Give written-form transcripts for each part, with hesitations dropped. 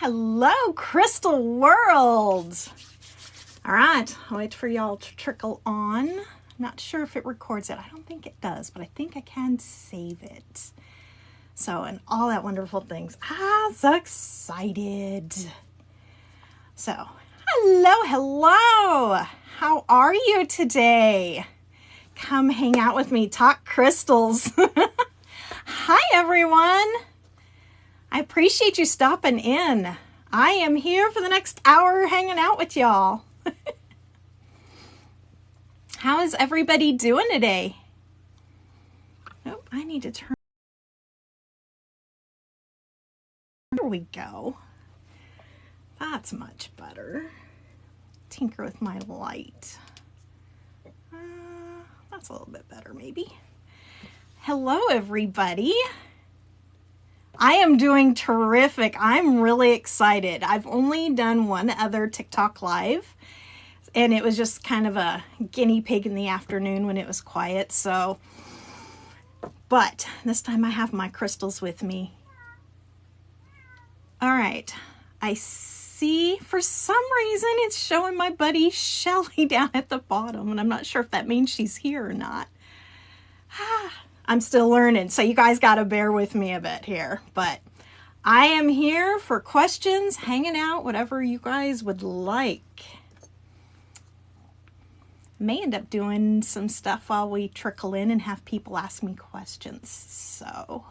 Hello, Crystal World. All right, I'll wait for y'all to trickle on. Not sure if it records it. I don't think it does, but I think I can save it. So, and all that wonderful things. So excited. So, hello. How are you today? Come hang out with me, talk crystals. Hi, everyone. I appreciate you stopping in. I am here for the next hour hanging out with y'all. How is everybody doing today? Oh, I need to turn. There we go. That's much better. Tinker with my light. That's a little bit better, maybe. Hello, everybody. I am doing terrific. I'm really excited. I've only done one other TikTok live, and it was just kind of a guinea pig in the afternoon when it was quiet. So, but this time I have my crystals with me. All right. I see for some reason it's showing my buddy Shelly down at the bottom, and I'm not sure if that means she's here or not. I'm still learning, so you guys got to bear with me a bit here. But I am here for questions, hanging out, whatever you guys would like. May end up doing some stuff while we trickle in and have people ask me questions. So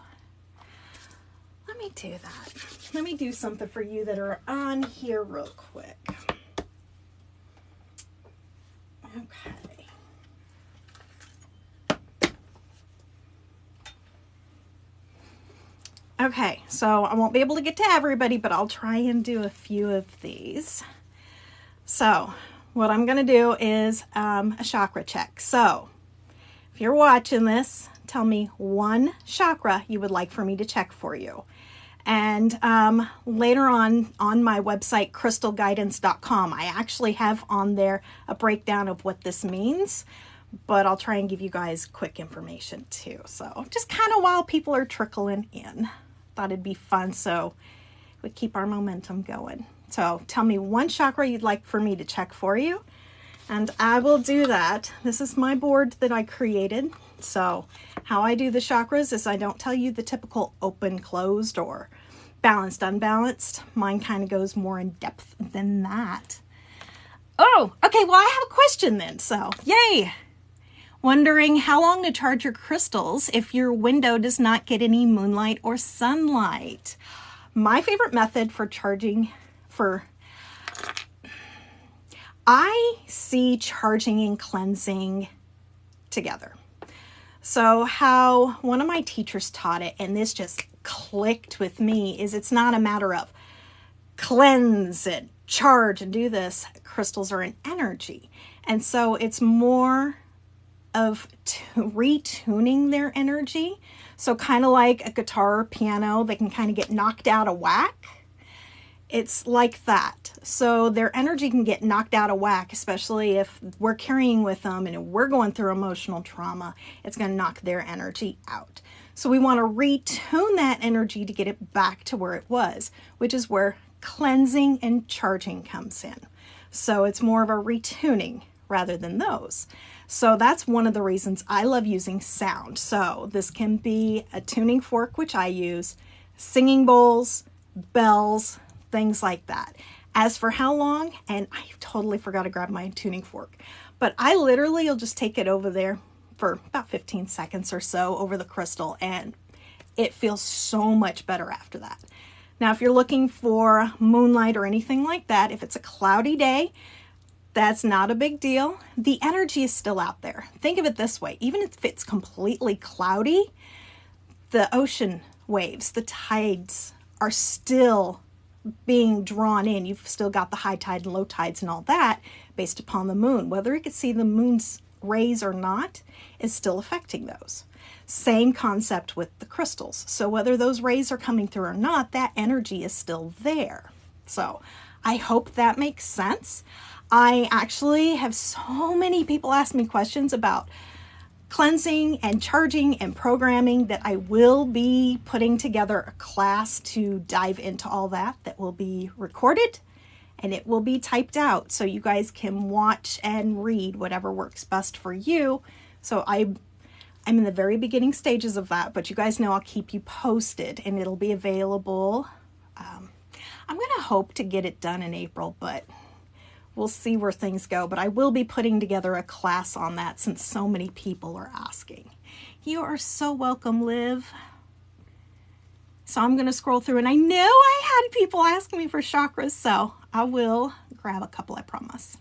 let me do that. Let me do something for you that are on here real quick. Okay. Okay, so I won't be able to get to everybody, but I'll try and do a few of these. So what I'm going to do is a chakra check. So if you're watching this, tell me one chakra you would like for me to check for you. And later on my website, crystalguidance.com, I actually have on there a breakdown of what this means, but I'll try and give you guys quick information too. So just kind of while people are trickling in. Thought it'd be fun, so we keep our momentum going. So tell me one chakra you'd like for me to check for you, and I will do that. This is my board that I created. So how I do the chakras is I don't tell you the typical open, closed, or balanced, unbalanced. Mine kind of goes more in depth than that. Oh, okay, well, I have a question then, so yay! Wondering how long to charge your crystals if your window does not get any moonlight or sunlight. My favorite method for charging I see charging and cleansing together. So how one of my teachers taught it, and this just clicked with me, is it's not a matter of cleanse and charge and do this. Crystals are an energy. And so it's more of retuning their energy. So kind of like a guitar or piano, they can kind of get knocked out of whack. It's like that. So their energy can get knocked out of whack, especially if we're carrying with them and we're going through emotional trauma. It's going to knock their energy out. So we want to retune that energy to get it back to where it was, which is where cleansing and charging comes in. So it's more of a retuning rather than those. So that's one of the reasons I love using sound. So this can be a tuning fork, which I use, singing bowls, bells, things like that. As for how long, and I totally forgot to grab my tuning fork, but I literally will just take it over there for about 15 seconds or so over the crystal, and it feels so much better after that. Now, if you're looking for moonlight or anything like that, if it's a cloudy day, that's not a big deal. The energy is still out there. Think of it this way. Even if it's completely cloudy, the ocean waves, the tides are still being drawn in. You've still got the high tide and low tides and all that based upon the moon. Whether you can see the moon's rays or not is still affecting those. Same concept with the crystals. So whether those rays are coming through or not, that energy is still there. So I hope that makes sense. I actually have so many people ask me questions about cleansing and charging and programming, that I will be putting together a class to dive into all that will be recorded and it will be typed out so you guys can watch and read whatever works best for you. So I'm in the very beginning stages of that, but you guys know I'll keep you posted and it'll be available. I'm going to hope to get it done in April, but we'll see where things go, but I will be putting together a class on that since so many people are asking. You are so welcome, Liv. So I'm going to scroll through, and I know I had people asking me for chakras, so I will grab a couple, I promise.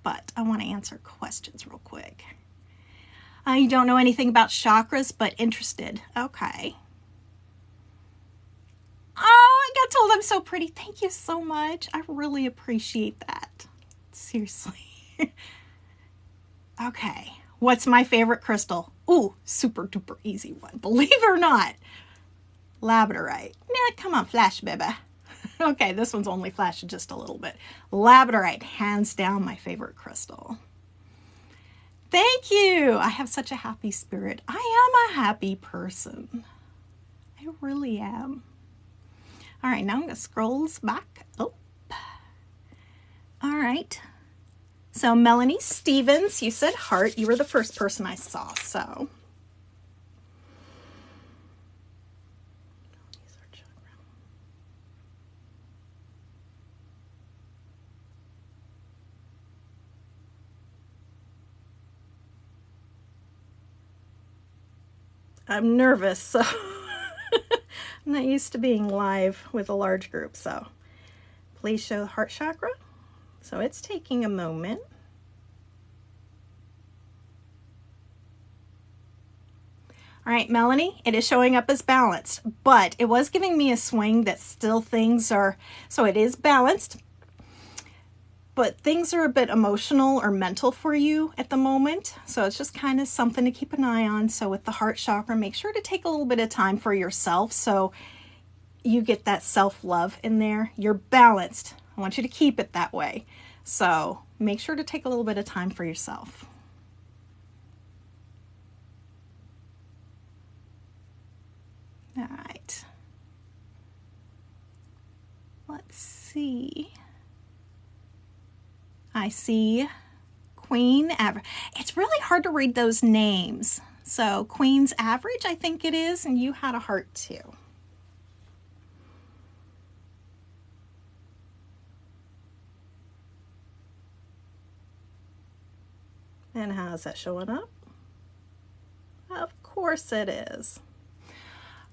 But I want to answer questions real quick. You don't know anything about chakras, but interested. Okay. Oh, I got told I'm so pretty. Thank you so much. I really appreciate that. Seriously. Okay. What's my favorite crystal? Ooh, super duper easy one. Believe it or not. Labradorite. Nah, come on, flash, baby. Okay, this one's only flashing just a little bit. Labradorite, hands down my favorite crystal. Thank you. I have such a happy spirit. I am a happy person. I really am. All right, now I'm going to scroll back up. All right. So Melanie Stevens, you said heart. You were the first person I saw, so. I'm nervous, so I'm not used to being live with a large group, so please show the heart chakra. So it's taking a moment. All right, Melanie, it is showing up as balanced, but it was giving me a swing that still things are, so it is balanced, but things are a bit emotional or mental for you at the moment. So it's just kind of something to keep an eye on. So with the heart chakra, make sure to take a little bit of time for yourself so you get that self-love in there. You're balanced. I want you to keep it that way. So make sure to take a little bit of time for yourself. All right. Let's see. I see Queen Average. It's really hard to read those names. So Queen's Average, I think it is, and you had a heart too. And how is that showing up? Of course it is.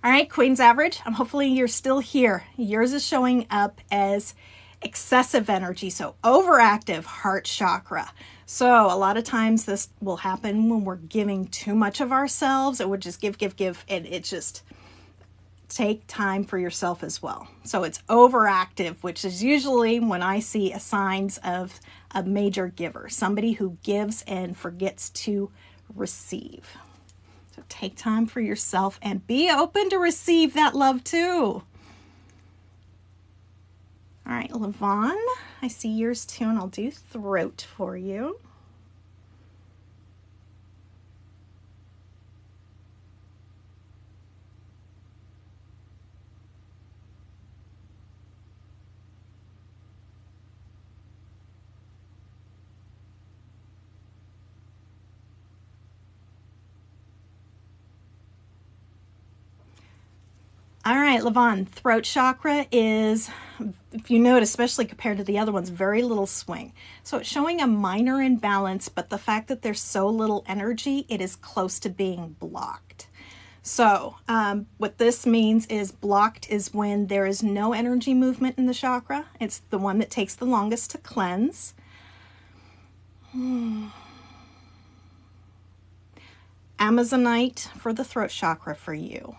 All right, Queen's Average, hopefully you're still here. Yours is showing up as excessive energy, so overactive heart chakra. So a lot of times this will happen when we're giving too much of ourselves. It would just give, and it just take time for yourself as well. So it's overactive, which is usually when I see signs of a major giver, somebody who gives and forgets to receive. So take time for yourself and be open to receive that love too. All right, Levon, I see yours too, and I'll do throat for you. All right, Levon, throat chakra is, if you notice, especially compared to the other ones, very little swing. So it's showing a minor imbalance, but the fact that there's so little energy, it is close to being blocked. So what this means is blocked is when there is no energy movement in the chakra. It's the one that takes the longest to cleanse. Amazonite for the throat chakra for you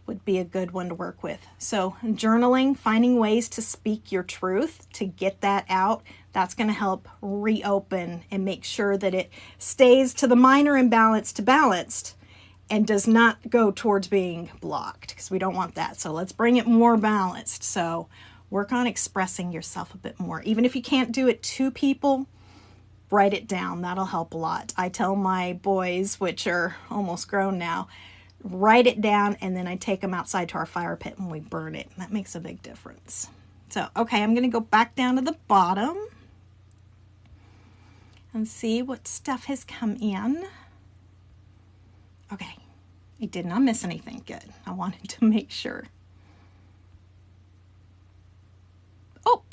would be a good one to work with. So journaling, finding ways to speak your truth, to get that out, that's going to help reopen and make sure that it stays to the minor imbalance to balanced and does not go towards being blocked, because we don't want that. So let's bring it more balanced. So work on expressing yourself a bit more. Even if you can't do it to people, write it down. That'll help a lot. I tell my boys, which are almost grown now, write it down, and then I take them outside to our fire pit and we burn it. That makes a big difference. So, okay, I'm going to go back down to the bottom and see what stuff has come in. Okay, I did not miss anything. Good. I wanted to make sure. Oh,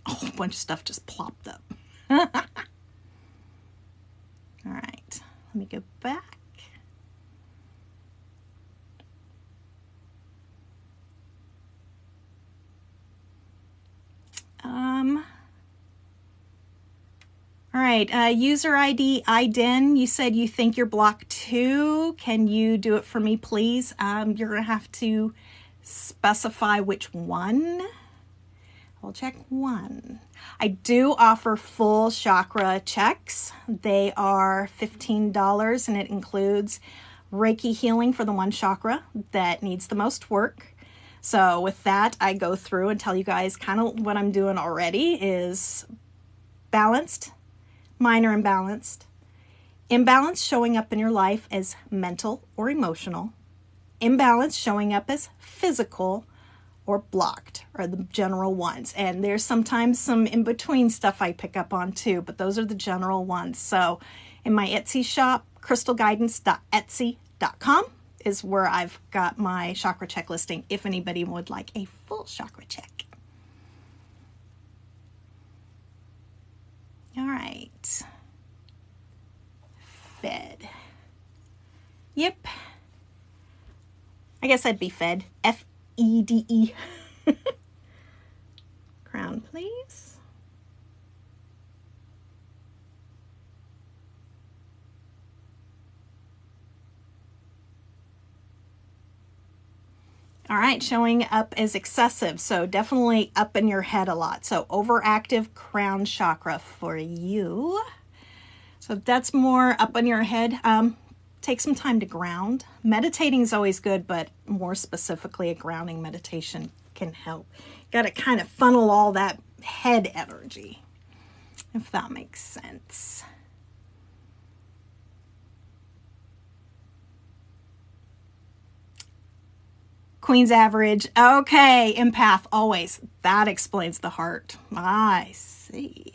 a whole bunch of stuff just plopped up. All right, let me go back. All right, user ID IDEN, you said you think you're blocked too. Can you do it for me, please? You're gonna have to specify which one. We'll check one. I do offer full chakra checks. They are $15 and it includes Reiki healing for the one chakra that needs the most work. So with that, I go through and tell you guys kind of what I'm doing already is balanced, minor imbalanced, imbalance showing up in your life as mental or emotional, imbalance showing up as physical or blocked are the general ones. And there's sometimes some in-between stuff I pick up on too, but those are the general ones. So in my Etsy shop, crystalguidance.etsy.com is where I've got my chakra check listing if anybody would like a full chakra check. All right. Fed. Yep. I guess I'd be fed. F-E-D-E. Crown, please. All right, showing up as excessive, so definitely up in your head a lot. So overactive crown chakra for you. So if that's more up in your head, take some time to ground. Meditating is always good, but more specifically, a grounding meditation can help. Got to kind of funnel all that head energy, if that makes sense. Queen's average. Okay, empath, always. That explains the heart. I see.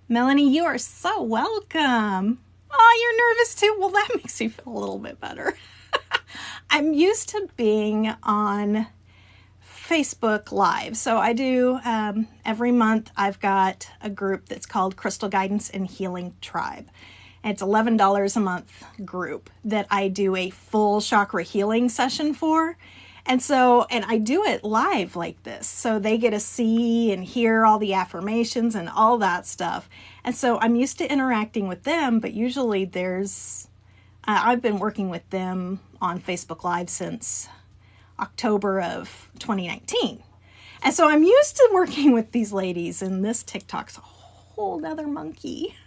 Melanie, you are so welcome. Oh, you're nervous too? Well, that makes me feel a little bit better. I'm used to being on Facebook Live. So I do, every month I've got a group that's called Crystal Guidance and Healing Tribe. It's $11 a month group that I do a full chakra healing session for. And I do it live like this. So they get to see and hear all the affirmations and all that stuff. And so I'm used to interacting with them, but usually I've been working with them on Facebook Live since October of 2019. And so I'm used to working with these ladies, and this TikTok's a whole nother monkey.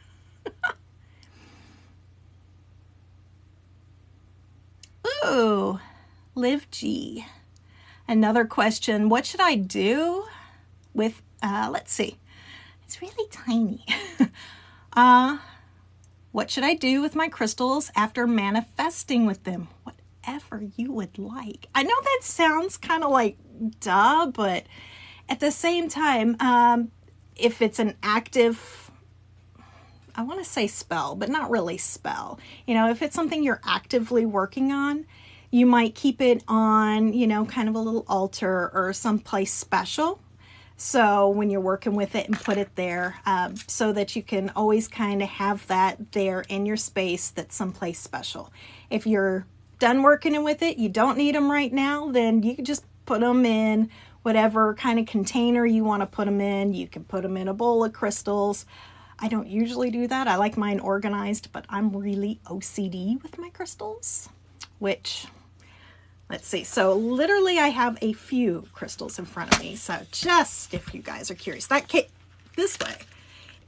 Ooh, Liv G. Another question. What should I do with, let's see. It's really tiny. What should I do with my crystals after manifesting with them? Whatever you would like. I know that sounds kind of like duh, but at the same time, if it's an active, I want to say spell, but not really spell. You know, if it's something you're actively working on, you might keep it on, you know, kind of a little altar or someplace special. So when you're working with it and put it there, so that you can always kind of have that there in your space that's someplace special. If you're done working with it, you don't need them right now, then you can just put them in whatever kind of container you want to put them in. You can put them in a bowl of crystals. I don't usually do that. I like mine organized, but I'm really OCD with my crystals, which, let's see. So literally I have a few crystals in front of me. So just if you guys are curious, this way,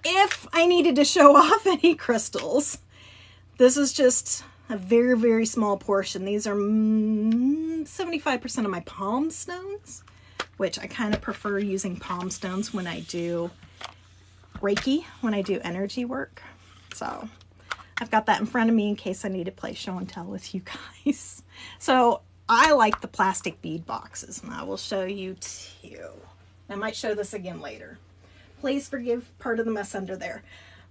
if I needed to show off any crystals, this is just a very, very small portion. These are 75% of my palm stones, which I kind of prefer using palm stones when I do Reiki, when I do energy work. So I've got that in front of me in case I need to play show and tell with you guys. So I like the plastic bead boxes, and I will show you too. I might show this again later. Please forgive part of the mess under there.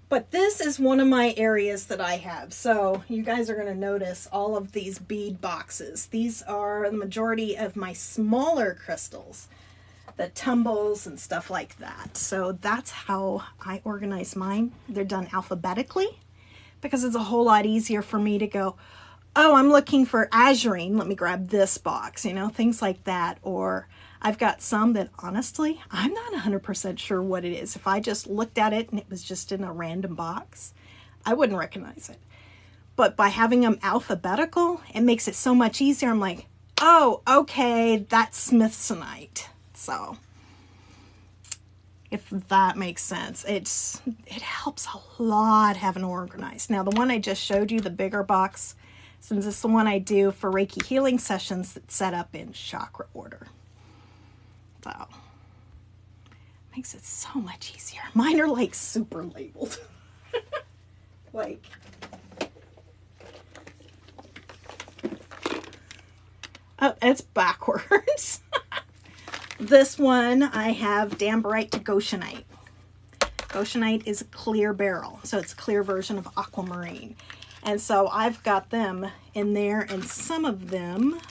But this is one of my areas that I have. So you guys are going to notice all of these bead boxes. These are the majority of my smaller crystals, the tumbles and stuff like that. So that's how I organize mine. They're done alphabetically because it's a whole lot easier for me to go, oh, I'm looking for azurine. Let me grab this box, you know, things like that. Or I've got some that honestly, I'm not 100% sure what it is. If I just looked at it and it was just in a random box, I wouldn't recognize it. But by having them alphabetical, it makes it so much easier. I'm like, oh, okay, that's Smithsonite. So if that makes sense, it helps a lot having organized. Now, the one I just showed you, the bigger box, since it's the one I do for Reiki healing sessions, that's set up in chakra order. So makes it so much easier. Mine are like super labeled. Like, oh, it's backwards. This one I have Dambarite to Goshenite. Goshenite is a clear beryl, so it's a clear version of aquamarine. And so I've got them in there, and some of them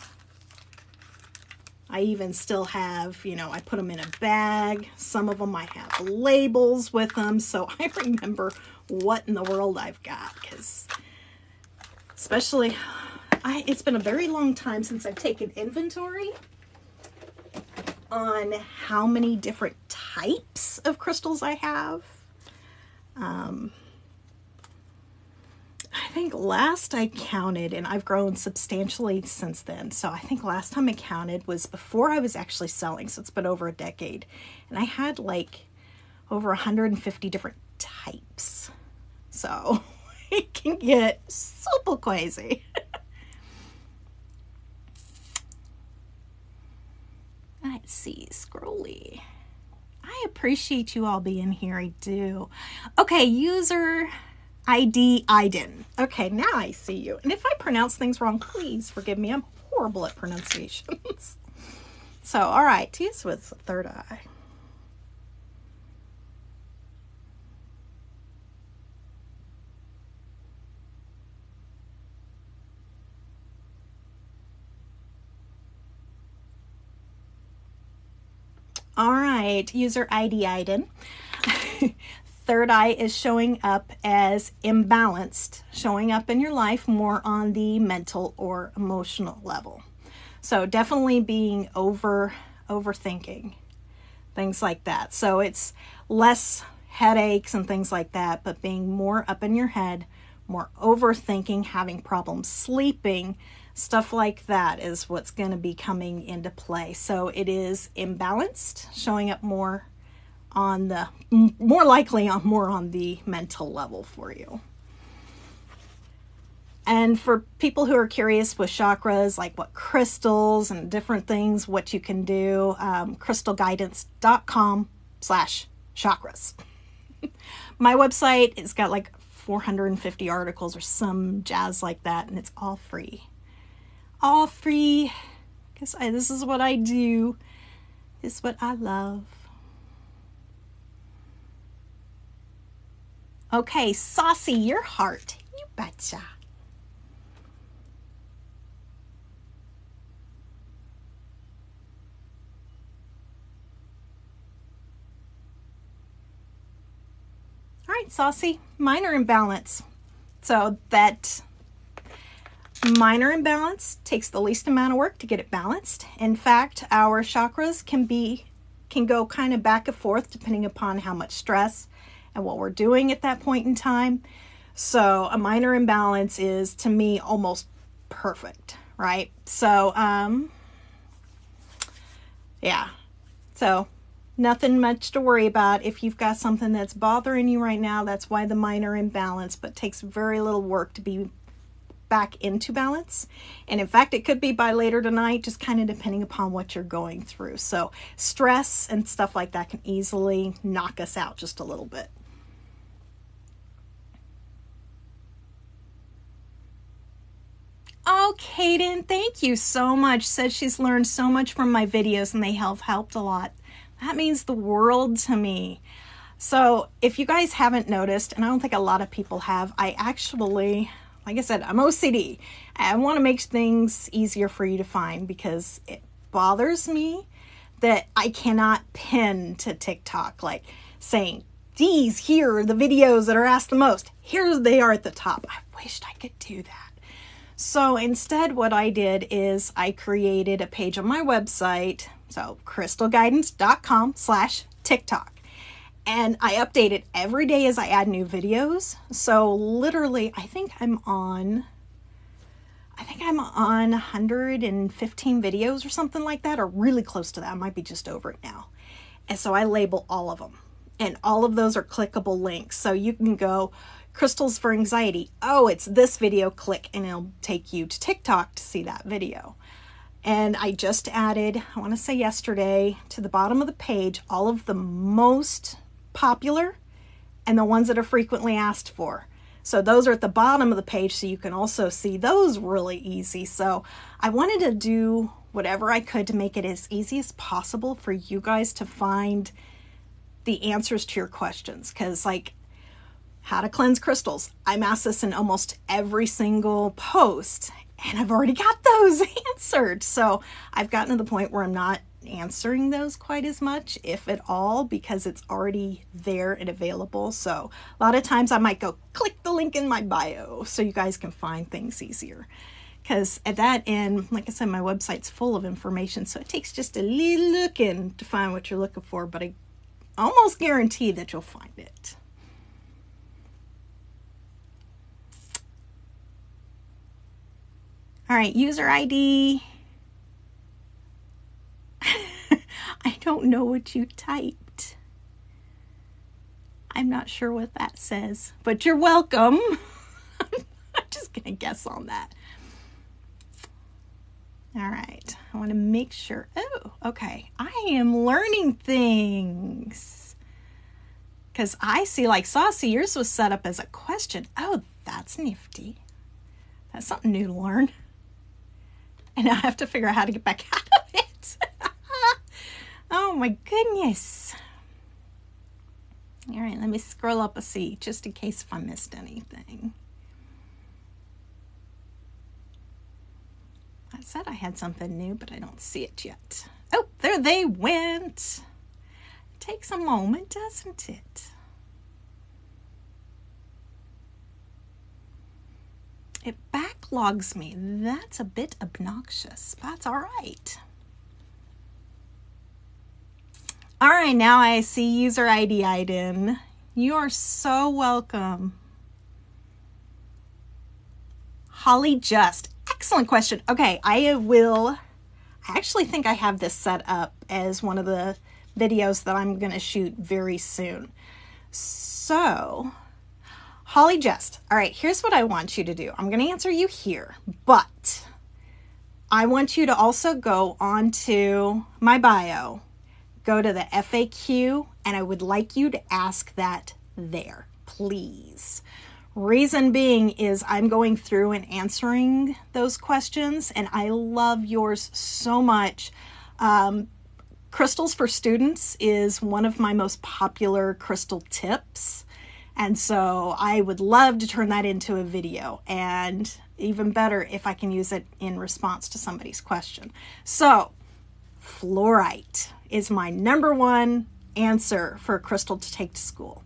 I even still have, you know, I put them in a bag. Some of them I have labels with them, so I remember what in the world I've got, because especially, it's been a very long time since I've taken inventory on how many different types of crystals I have. I think last I counted, and I've grown substantially since then, so I think last time I counted was before I was actually selling, so it's been over a decade, and I had like over 150 different types. So it can get super crazy. Let's see, scrolly. I appreciate you all being here, I do. Okay, user ID Iden. Okay, now I see you. And if I pronounce things wrong, please forgive me. I'm horrible at pronunciations. So, all right, to use with the third eye. All right, user ID Iden. Third eye is showing up as imbalanced, showing up in your life more on the mental or emotional level. So definitely being overthinking, things like that. So it's less headaches and things like that, but being more up in your head, more overthinking, having problems sleeping, stuff like that is what's going to be coming into play. So it is imbalanced, showing up more on the, more likely on more on the mental level for you. And for people who are curious with chakras, like what crystals and different things, what you can do, crystalguidance.com/chakras. My website has got like 450 articles or some jazz like that, and it's all free. All free, because this is what I do. This is what I love. Okay, Saucy, your heart. You betcha. All right, Saucy, minor imbalance. So that minor imbalance takes the least amount of work to get it balanced. In fact, our chakras can go kind of back and forth depending upon how much stress and what we're doing at that point in time. So a minor imbalance is, to me, almost perfect, right? So, yeah. So nothing much to worry about. If you've got something that's bothering you right now, that's why the minor imbalance, but takes very little work to be back into balance. And in fact, it could be by later tonight, just kind of depending upon what you're going through. So stress and stuff like that can easily knock us out just a little bit. Oh, Kaden, thank you so much. Says she's learned so much from my videos and they have helped a lot. That means the world to me. So if you guys haven't noticed, and I don't think a lot of people have, I actually, like I said, I'm OCD. I want to make things easier for you to find because it bothers me that I cannot pin to TikTok, like saying, here are the videos that are asked the most. Here they are at the top. I wished I could do that. So instead what I did is I created a page on my website, so crystalguidance.com/TikTok. And I update it every day as I add new videos. So literally, I think I'm on 115 videos or something like that, or really close to that. I might be just over it now. And so I label all of them. And all of those are clickable links. So you can go, crystals for anxiety. Oh, it's this video, click, and it'll take you to TikTok to see that video. And I just added, I want to say yesterday, to the bottom of the page, all of the most popular and the ones that are frequently asked for. So those are at the bottom of the page, so you can also see those really easy. So I wanted to do whatever I could to make it as easy as possible for you guys to find the answers to your questions. Because like, how to cleanse crystals. I'm asked this in almost every single post, and I've already got those answered. So I've gotten to the point where I'm not answering those quite as much, if at all, because it's already there and available. So a lot of times I might go click the link in my bio so you guys can find things easier. Because at that end, like I said, my website's full of information, so it takes just a little looking to find what you're looking for, but I almost guarantee that you'll find it. All right, user ID. I don't know what you typed. I'm not sure what that says, but you're welcome. I'm just going to guess on that. All right, I want to make sure. Oh, okay. I am learning things. Because I see, like, Saucy, yours was set up as a question. Oh, that's nifty. That's something new to learn. And I have to figure out how to get back out of it. Oh my goodness. All right, let me scroll up a C just in case if I missed anything. I said I had something new, but I don't see it yet. Oh, there they went. It takes a moment, doesn't it? It backlogs me. That's a bit obnoxious. That's all right. All right, now I see user ID Iden. You are so welcome. Holly Just. Excellent question. Okay, I actually think I have this set up as one of the videos that I'm going to shoot very soon. So, Holly Just. All right, here's what I want you to do. I'm going to answer you here, but I want you to also go onto my bio, go to the FAQ, and I would like you to ask that there, please. Reason being is I'm going through and answering those questions, and I love yours so much. Crystals for Students is one of my most popular crystal tips, and so I would love to turn that into a video, and even better if I can use it in response to somebody's question. So, fluorite is my number one answer for a crystal to take to school.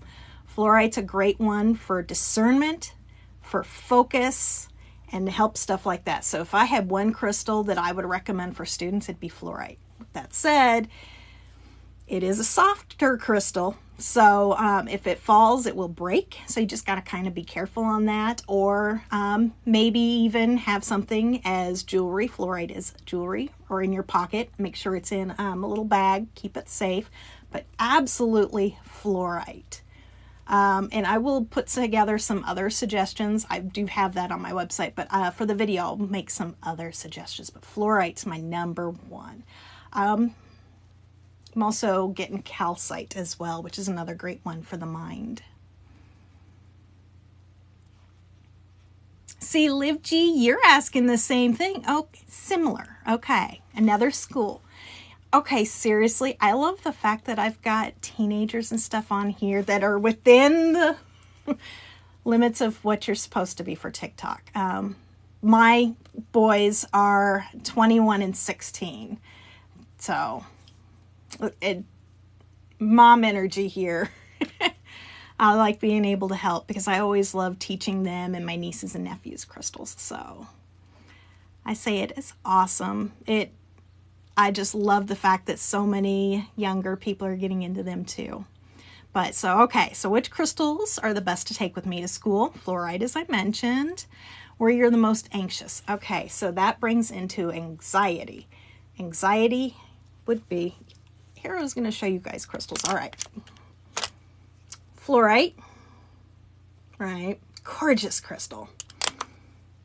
Fluorite's a great one for discernment, for focus, and to help stuff like that. So if I had one crystal that I would recommend for students, it'd be fluorite. With that said, it is a softer crystal, so if it falls, it will break. So you just got to kind of be careful on that, or maybe even have something as jewelry. Fluorite is jewelry, or in your pocket. Make sure it's in a little bag. Keep it safe, but absolutely fluorite. And I will put together some other suggestions. I do have that on my website, but for the video, I'll make some other suggestions. But fluorite's my number one. I'm also getting calcite as well, which is another great one for the mind. See, Liv G, you're asking the same thing. Oh, similar. Okay, another school. Okay, seriously, I love the fact that I've got teenagers and stuff on here that are within the limits of what you're supposed to be for TikTok. My boys are 21 and 16. So, mom energy here. I like being able to help because I always love teaching them and my nieces and nephews crystals. So, I say it is awesome. I just love the fact that so many younger people are getting into them too. But so, okay, so which crystals are the best to take with me to school? Fluorite, as I mentioned. Where you're the most anxious. Okay, so that brings into anxiety. Anxiety would be, here I was going to show you guys crystals. All right. Fluorite, right? Gorgeous crystal.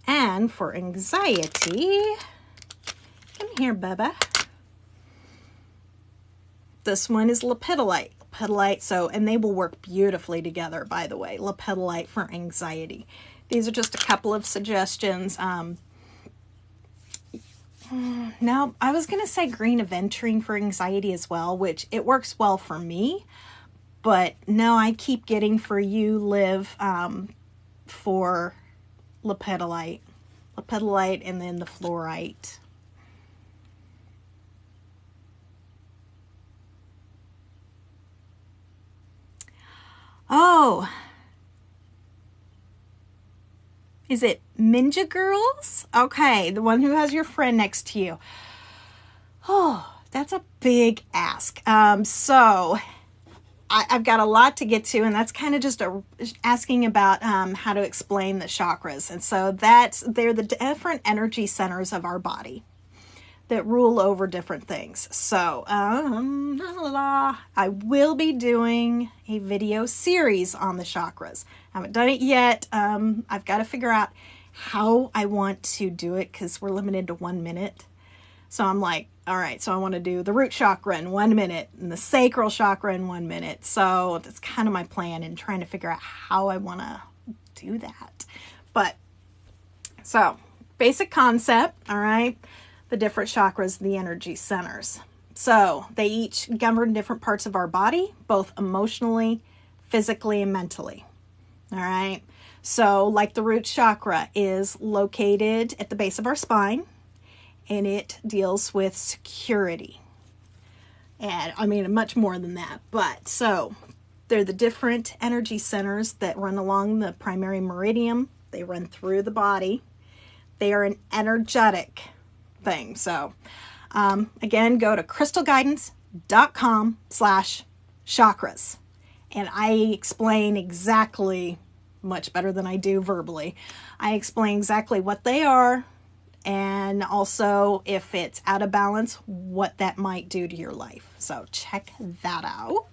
And for anxiety, come here, Bubba. This one is lepidolite. Lepidolite, so, and they will work beautifully together, by the way. Lepidolite for anxiety. These are just a couple of suggestions. Now, I was going to say green aventurine for anxiety as well, which it works well for me. But no, I keep getting for you, Liv, for lepidolite. Lepidolite and then the fluorite. Oh, is it Ninja Girls? Okay, the one who has your friend next to you. Oh, that's a big ask. So I've got a lot to get to, and that's kind of just asking about how to explain the chakras. And so they're the different energy centers of our body that rule over different things. So I will be doing a video series on the chakras. I haven't done it yet. I've got to figure out how I want to do it because we're limited to 1 minute. So I'm like, all right, so I want to do the root chakra in 1 minute and the sacral chakra in 1 minute. So that's kind of my plan and trying to figure out how I want to do that. But so basic concept, all right. The different chakras, the energy centers. So they each govern different parts of our body, both emotionally, physically, and mentally. All right. So like the root chakra is located at the base of our spine, and it deals with security. And I mean, much more than that. But so they're the different energy centers that run along the primary meridian. They run through the body. They are an energetic thing. So again, go to crystalguidance.com/chakras. And I explain exactly, much better than I do verbally, I explain exactly what they are and also if it's out of balance, what that might do to your life. So check that out.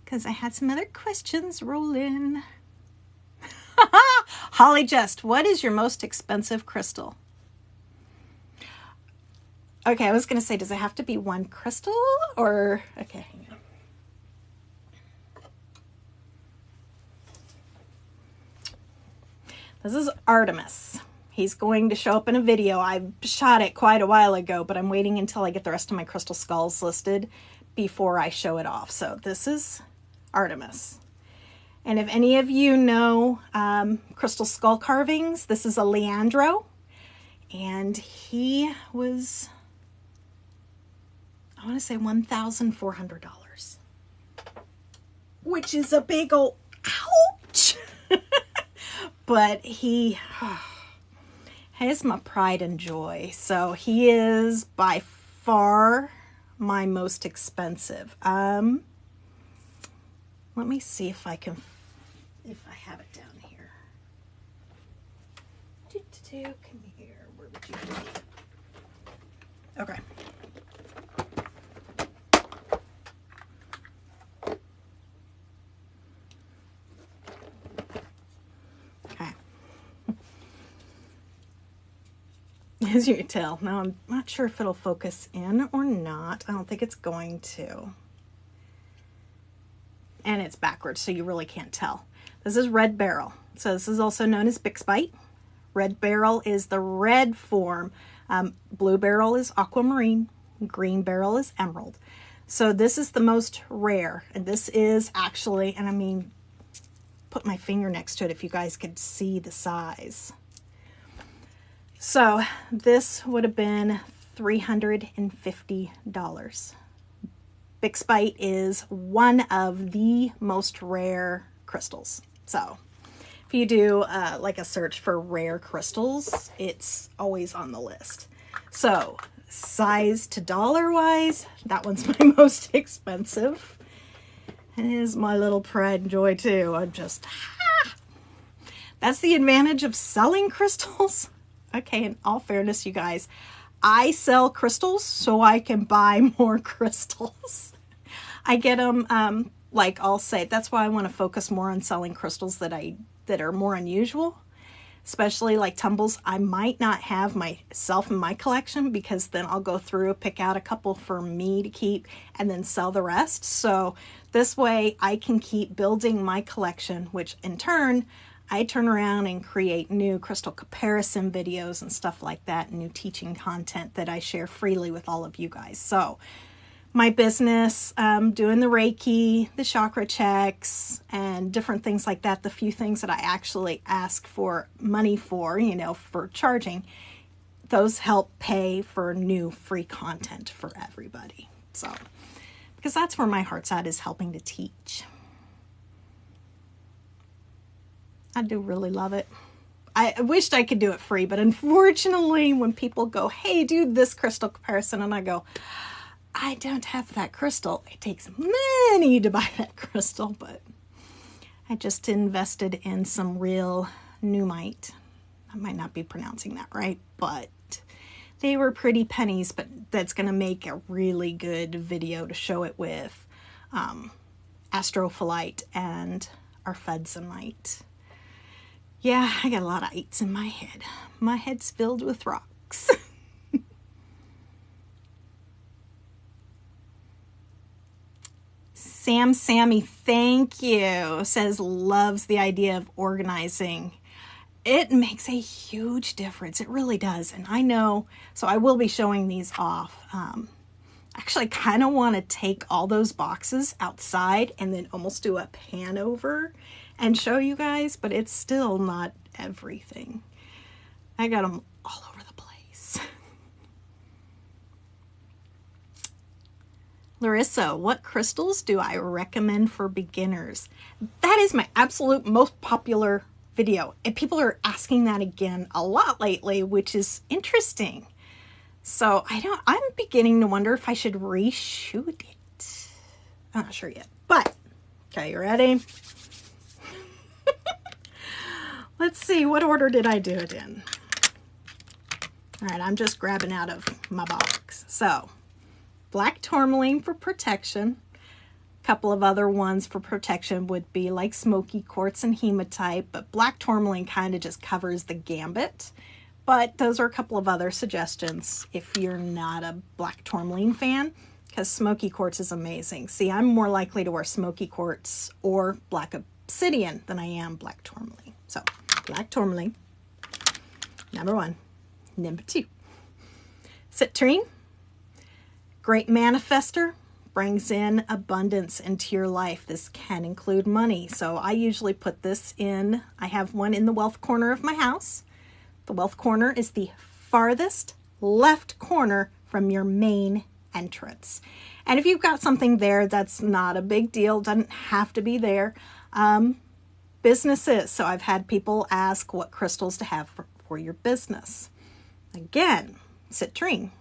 Because I had some other questions roll in. Holly Just, what is your most expensive crystal? Okay, I was going to say, does it have to be one crystal or... Okay, hang on. This is Artemis. He's going to show up in a video. I shot it quite a while ago, but I'm waiting until I get the rest of my crystal skulls listed before I show it off. So this is Artemis. And if any of you know crystal skull carvings, this is a Leandro. And he was... I want to say $1,400, which is a big old ouch. But he has my pride and joy. So he is by far my most expensive. Let me see if I can, if I have it down here. Come here. Where would you be? Okay. as you can tell. Now, I'm not sure if it'll focus in or not. I don't think it's going to. And it's backwards, so you really can't tell. This is red beryl. So this is also known as bixbite. Red beryl is the red form. Blue beryl is aquamarine. Green beryl is emerald. So this is the most rare. And this is actually, and I mean, put my finger next to it if you guys could see the size. So this would have been $350. Bixbite is one of the most rare crystals. So if you do like a search for rare crystals, it's always on the list. So size to dollar wise, that one's my most expensive. And it is my little pride and joy too. I'm just, that's the advantage of selling crystals. Okay, in all fairness, you guys, I sell crystals so I can buy more crystals. I get them, like I'll say, that's why I want to focus more on selling crystals that are more unusual, especially like tumbles. I might not have myself in my collection because then I'll go through, pick out a couple for me to keep and then sell the rest. So this way I can keep building my collection, which in turn, I turn around and create new crystal comparison videos and stuff like that, new teaching content that I share freely with all of you guys. So my business, doing the Reiki, the chakra checks, and different things like that, the few things that I actually ask for money for, you know, for charging, those help pay for new free content for everybody. So, because that's where my heart's at, is helping to teach. I do really love it. I wished I could do it free, but unfortunately when people go, hey, do this crystal comparison, and I go, I don't have that crystal. It takes money to buy that crystal, but I just invested in some real Numite. I might not be pronouncing that right, but they were pretty pennies, but that's going to make a really good video to show it with astrophyllite and arfedzenite. Yeah, I got a lot of ites in my head. My head's filled with rocks. Sammy, thank you, says loves the idea of organizing. It makes a huge difference. It really does. And I know, so I will be showing these off. Actually, I kind of want to take all those boxes outside and then almost do a pan over and show you guys, but it's still not everything. I got them all over the place. Larissa, what crystals do I recommend for beginners? That is my absolute most popular video, and people are asking that again a lot lately, which is interesting. So I'm beginning to wonder if I should reshoot it. I'm not sure yet, but okay, you ready? Let's see, what order did I do it in? All right, I'm just grabbing out of my box. So, black tourmaline for protection. A couple of other ones for protection would be like smoky quartz and hematite, but black tourmaline kind of just covers the gambit. But those are a couple of other suggestions if you're not a black tourmaline fan, because smoky quartz is amazing. See, I'm more likely to wear smoky quartz or black obsidian than I am black tourmaline. So, black tourmaline, number one. Number two, citrine, great manifester, brings in abundance into your life. This can include money. So I usually put this in, I have one in the wealth corner of my house. The wealth corner is the farthest left corner from your main entrance. And if you've got something there, that's not a big deal. Doesn't have to be there. Businesses. So I've had people ask what crystals to have for your business. Again, citrine,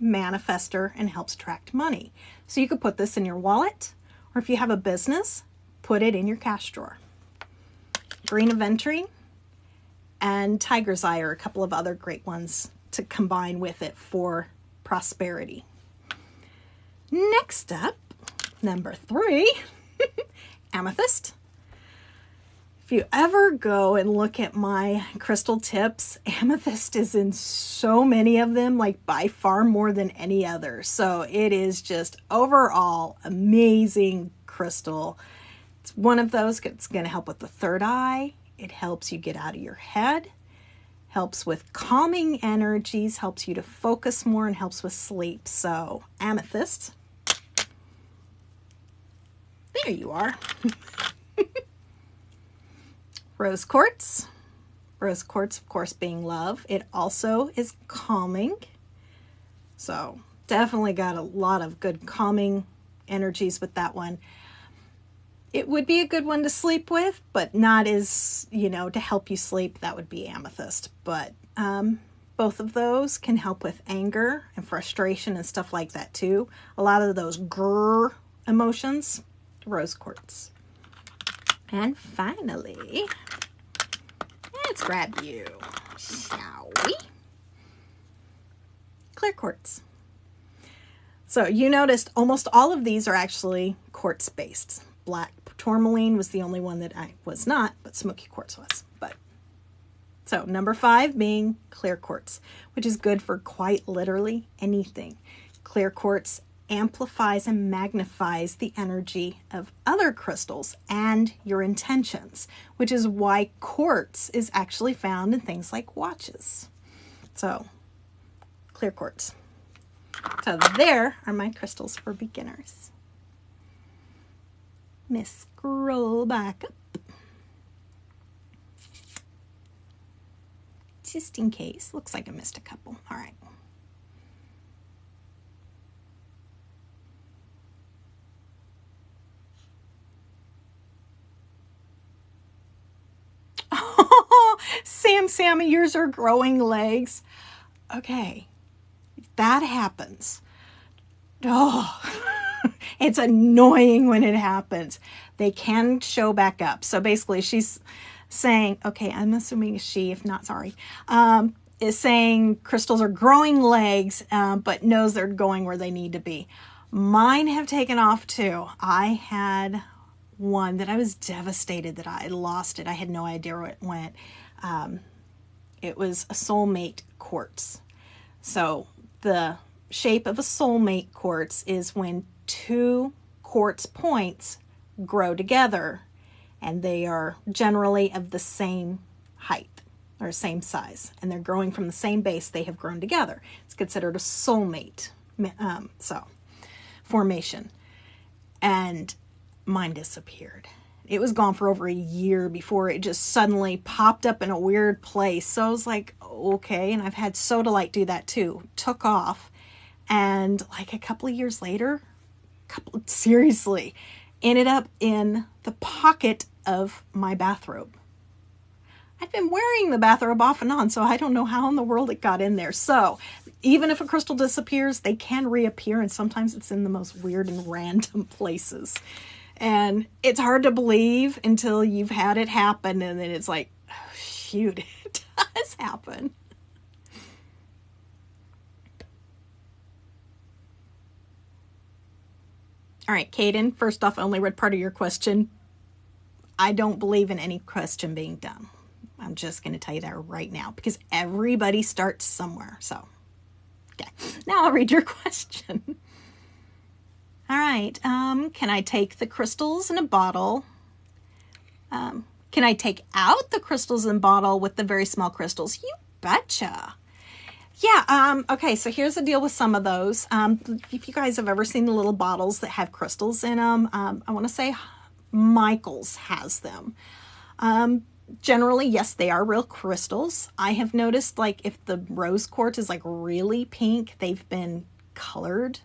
manifester, and helps attract money. So you could put this in your wallet, or if you have a business, put it in your cash drawer. Green aventurine and tiger's eye are a couple of other great ones to combine with it for prosperity. Next up, number 3, amethyst. If you ever go and look at my crystal tips, amethyst is in so many of them, like by far more than any other. So it is just overall amazing crystal. It's one of those that's going to help with the third eye. It helps you get out of your head, helps with calming energies, helps you to focus more, and helps with sleep. So amethyst, there you are. Rose quartz. Rose quartz, of course, being love. It also is calming. So definitely got a lot of good calming energies with that one. It would be a good one to sleep with, but not as, to help you sleep. That would be amethyst. But both of those can help with anger and frustration and stuff like that too. A lot of those grrr emotions, rose quartz. And finally, let's grab you, shall we? Clear quartz. So you noticed almost all of these are actually quartz based. Black tourmaline was the only one that I was not, but smoky quartz was. So number 5 being clear quartz, which is good for quite literally anything. Clear quartz amplifies and magnifies the energy of other crystals and your intentions, which is why quartz is actually found in things like watches. So, clear quartz. So there are my crystals for beginners. Miss scroll back up. Just in case. Looks like I missed a couple. All right. Sammy, yours are growing legs. Okay, that happens. Oh, it's annoying when it happens. They can show back up. So basically she's saying, okay, I'm assuming she, if not, sorry, is saying crystals are growing legs, but knows they're going where they need to be. Mine have taken off too. I had one that I was devastated that I lost it. I had no idea where it went. It was a soulmate quartz. So the shape of a soulmate quartz is when 2 quartz points grow together, and they are generally of the same height or same size, and they're growing from the same base. They have grown together. It's considered a soulmate formation. And mine disappeared. It was gone for over a year before it just suddenly popped up in a weird place. So I was like, okay. And I've had Sodalite do that too. Took off. And like a couple of years later, seriously, ended up in the pocket of my bathrobe. I've been wearing the bathrobe off and on, so I don't know how in the world it got in there. So even if a crystal disappears, they can reappear, and sometimes it's in the most weird and random places. And it's hard to believe until you've had it happen, and then it's like, oh, shoot, it does happen. All right, Kaden, first off, I only read part of your question. I don't believe in any question being dumb. I'm just going to tell you that right now, because everybody starts somewhere. So, okay, now I'll read your question. All right, can I take the crystals in a bottle? Can I take out the crystals in a bottle with the very small crystals? You betcha. Yeah, okay, so here's the deal with some of those. If you guys have ever seen the little bottles that have crystals in them, I want to say Michael's has them. Generally, yes, they are real crystals. I have noticed, like, if the rose quartz is, like, really pink, they've been colored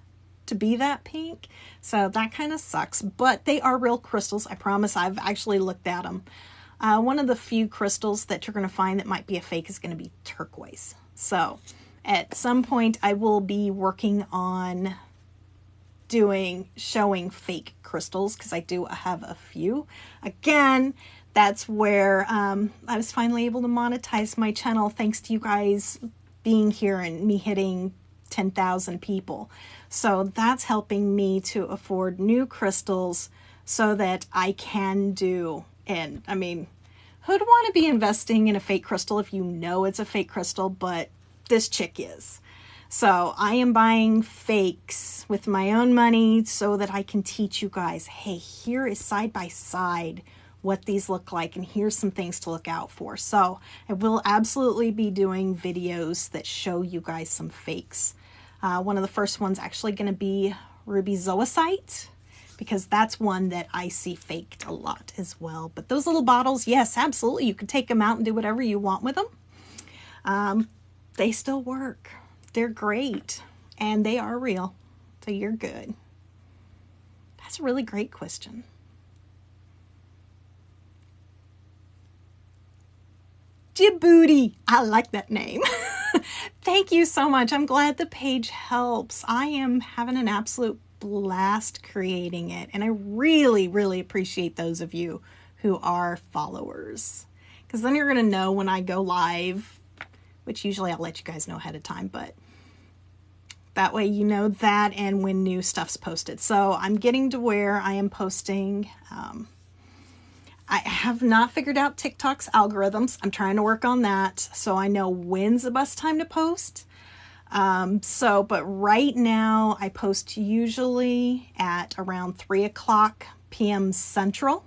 to be that pink. So that kind of sucks. But they are real crystals, I promise. I've actually looked at them. One of the few crystals that you're going to find that might be a fake is going to be turquoise. So at some point, I will be working on showing fake crystals, because I do have a few. Again, that's where I was finally able to monetize my channel, thanks to you guys being here and me hitting 10,000 people. So that's helping me to afford new crystals so that I can do, and I mean, who'd want to be investing in a fake crystal if you know it's a fake crystal, but this chick is. So I am buying fakes with my own money so that I can teach you guys, hey, here is side by side what these look like, and here's some things to look out for. So I will absolutely be doing videos that show you guys some fakes. One of the first ones actually going to be ruby zoisite, because that's one that I see faked a lot as well. But those little bottles, yes, absolutely, you can take them out and do whatever you want with them. They still work. They're great, and they are real, so you're good. That's a really great question. Djibouti. I like that name. Thank you so much. I'm glad the page helps. I am having an absolute blast creating it, and I really, really appreciate those of you who are followers, because then you're going to know when I go live, which usually I'll let you guys know ahead of time, but that way you know that and when new stuff's posted. So I'm getting to where I am posting. I have not figured out TikTok's algorithms. I'm trying to work on that so I know when's the best time to post. But right now I post usually at around 3 o'clock p.m. Central.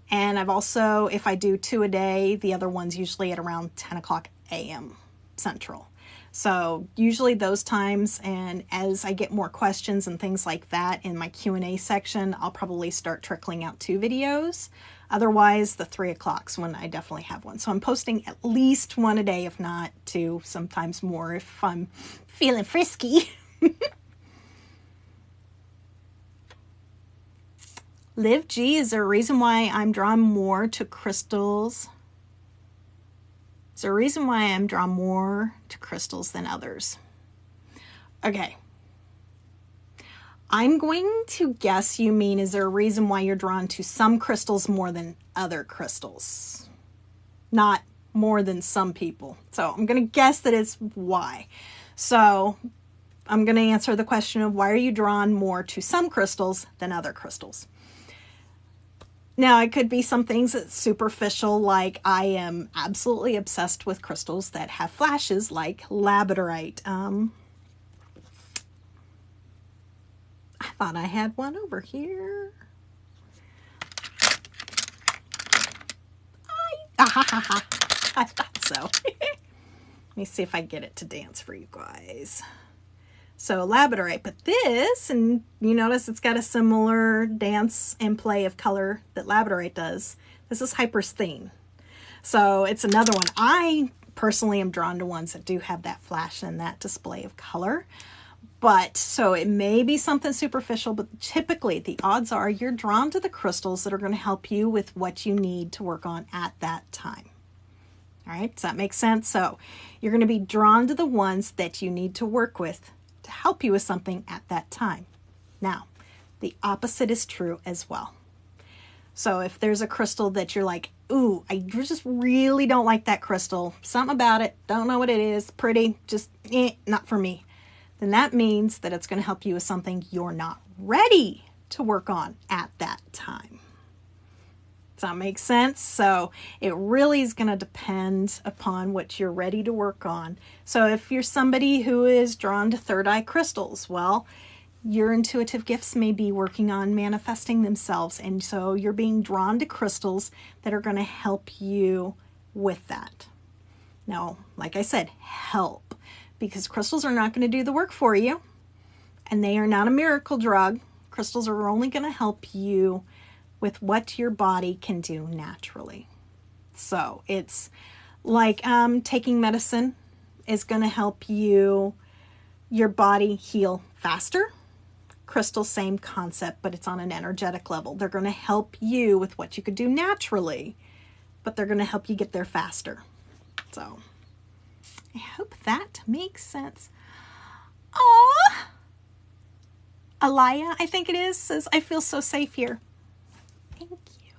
And I've also, if I do 2 a day, the other one's usually at around 10 o'clock a.m. Central. So usually those times, and as I get more questions and things like that in my Q&A section, I'll probably start trickling out 2 videos. Otherwise, the 3 o'clock's when I definitely have one. So I'm posting at least 1 a day, if not 2, sometimes more if I'm feeling frisky. Liv G, is there a reason why I'm drawn more to crystals? Is there a reason why I'm drawn more to crystals than others? Okay. I'm going to guess you mean, is there a reason why you're drawn to some crystals more than other crystals? Not more than some people. So I'm going to guess that it's why. So I'm going to answer the question of why are you drawn more to some crystals than other crystals? Now, it could be some things that's superficial, like I am absolutely obsessed with crystals that have flashes, like labradorite. I thought I had one over here. I thought so. Let me see if I get it to dance for you guys. So labradorite, but this, and you notice it's got a similar dance and play of color that labradorite does. This is hypersthene. So it's another one. I personally am drawn to ones that do have that flash and that display of color. But so it may be something superficial, but typically the odds are you're drawn to the crystals that are going to help you with what you need to work on at that time. All right, does that make sense? So you're going to be drawn to the ones that you need to work with to help you with something at that time. Now, the opposite is true as well. So if there's a crystal that you're like, ooh, I just really don't like that crystal, something about it, don't know what it is, pretty, just not for me, then that means that it's going to help you with something you're not ready to work on at that time. Does that make sense? So it really is going to depend upon what you're ready to work on. So if you're somebody who is drawn to third eye crystals, well, your intuitive gifts may be working on manifesting themselves. And so you're being drawn to crystals that are going to help you with that. Now, like I said, help, because crystals are not going to do the work for you, and they are not a miracle drug. Crystals are only going to help you with what your body can do naturally. So it's like taking medicine is going to help your body heal faster. Crystals, same concept, but it's on an energetic level. They're going to help you with what you could do naturally, but they're going to help you get there faster. So I hope that makes sense. Aww. Alaya, I think it is, says, I feel so safe here. Thank you.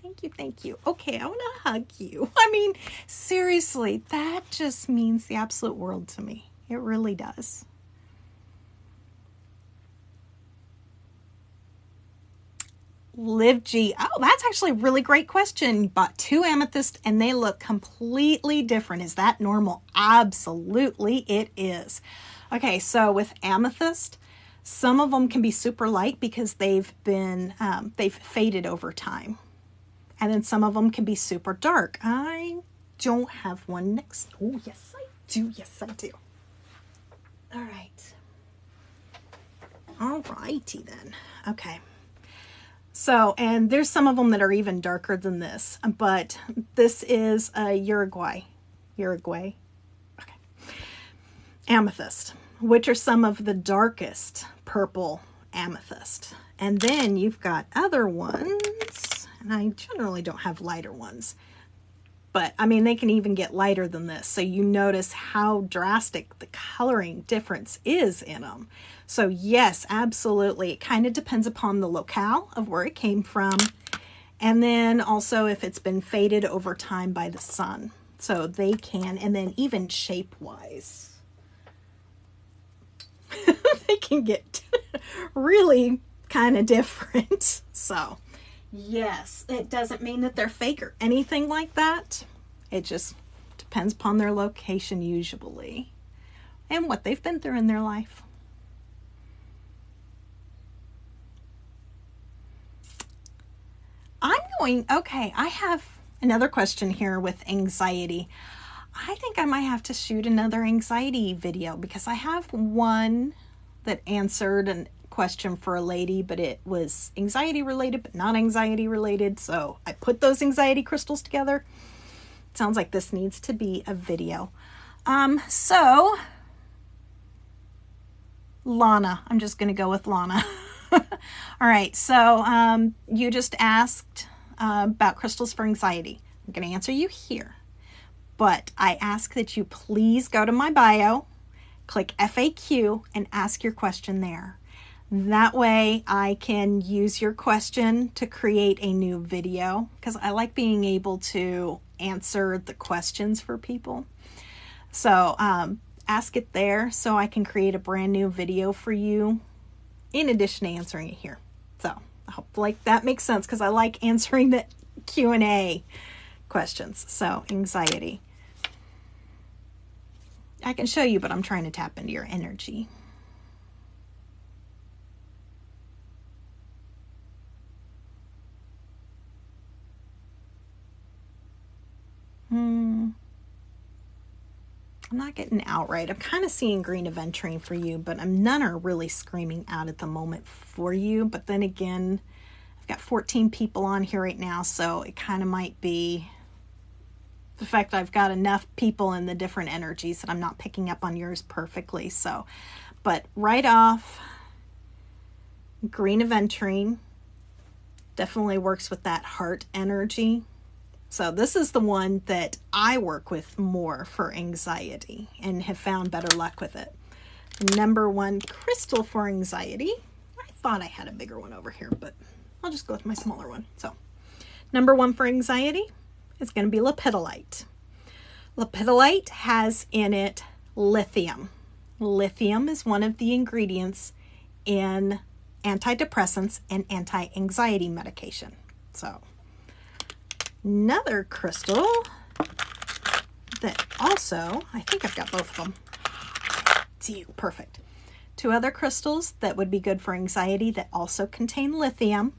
Thank you. Thank you. Okay, I want to hug you. I mean, seriously, that just means the absolute world to me. It really does. Live G. Oh, that's actually a really great question. You bought 2 amethysts and they look completely different. Is that normal? Absolutely it is. Okay, so with amethyst, some of them can be super light because they've faded over time. And then some of them can be super dark. I don't have one next. Oh, yes, I do. Yes, I do. All right. All righty then. Okay. So, and there's some of them that are even darker than this, but this is a Uruguay. Okay. Amethyst, which are some of the darkest purple amethyst. And then you've got other ones, and I generally don't have lighter ones, but I mean, they can even get lighter than this. So you notice how drastic the coloring difference is in them. So yes, absolutely. It kind of depends upon the locale of where it came from. And then also if it's been faded over time by the sun. So they can, and then even shape-wise, they can get really kind of different. So yes, it doesn't mean that they're fake or anything like that. It just depends upon their location usually and what they've been through in their life. Okay, I have another question here with anxiety. I think I might have to shoot another anxiety video because I have one that answered a question for a lady, but it was anxiety related, but not anxiety related. So I put those anxiety crystals together. It sounds like this needs to be a video. So Lana, I'm just going to go with Lana. All right. So, you just asked, about crystals for anxiety. I'm going to answer you here, but I ask that you please go to my bio, click FAQ, and ask your question there. That way I can use your question to create a new video because I like being able to answer the questions for people. So ask it there so I can create a brand new video for you in addition to answering it here. So I hope like that makes sense because I like answering the Q&A questions. So anxiety. I can show you, but I'm trying to tap into your energy. I'm not getting outright. I'm kind of seeing green aventurine for you, but none are really screaming out at the moment for you. But then again, I've got 14 people on here right now, so it kind of might be the fact I've got enough people in the different energies that I'm not picking up on yours perfectly. So, but right off, green aventurine definitely works with that heart energy. So this is the one that I work with more for anxiety and have found better luck with it. The number 1 crystal for anxiety. I thought I had a bigger one over here, but I'll just go with my smaller one. So number 1 for anxiety is going to be lepidolite. Lepidolite has in it lithium. Lithium is one of the ingredients in antidepressants and anti-anxiety medication. So another crystal that also, I think I've got both of them. See, perfect. 2 other crystals that would be good for anxiety that also contain lithium,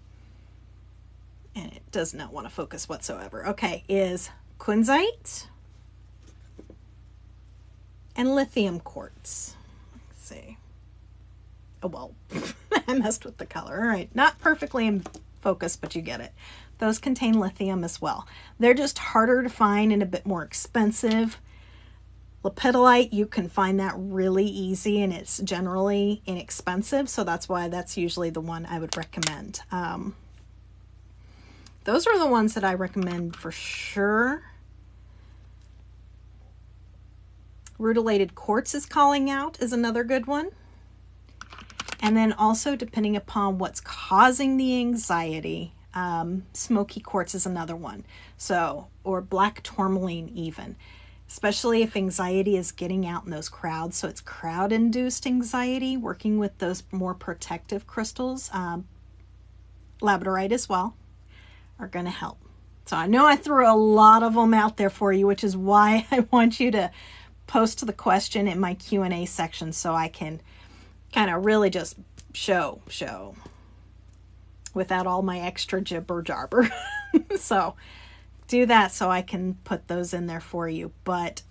and it does not want to focus whatsoever. Okay, is kunzite and lithium quartz. Let's see. Oh, well, I messed with the color. All right, not perfectly in focus, but you get it. Those contain lithium as well. They're just harder to find and a bit more expensive. Lepidolite, you can find that really easy and it's generally inexpensive. So that's why that's usually the one I would recommend. Those are the ones that I recommend for sure. Rutilated quartz is calling out is another good one. And then also depending upon what's causing the anxiety, smoky quartz is another one. So, or black tourmaline even, especially if anxiety is getting out in those crowds. So it's crowd-induced anxiety, working with those more protective crystals. labradorite as well, are going to help. So I know I threw a lot of them out there for you, which is why I want you to post the question in my Q&A section so I can kind of really just show without all my extra jibber jabber. So do that so I can put those in there for you. But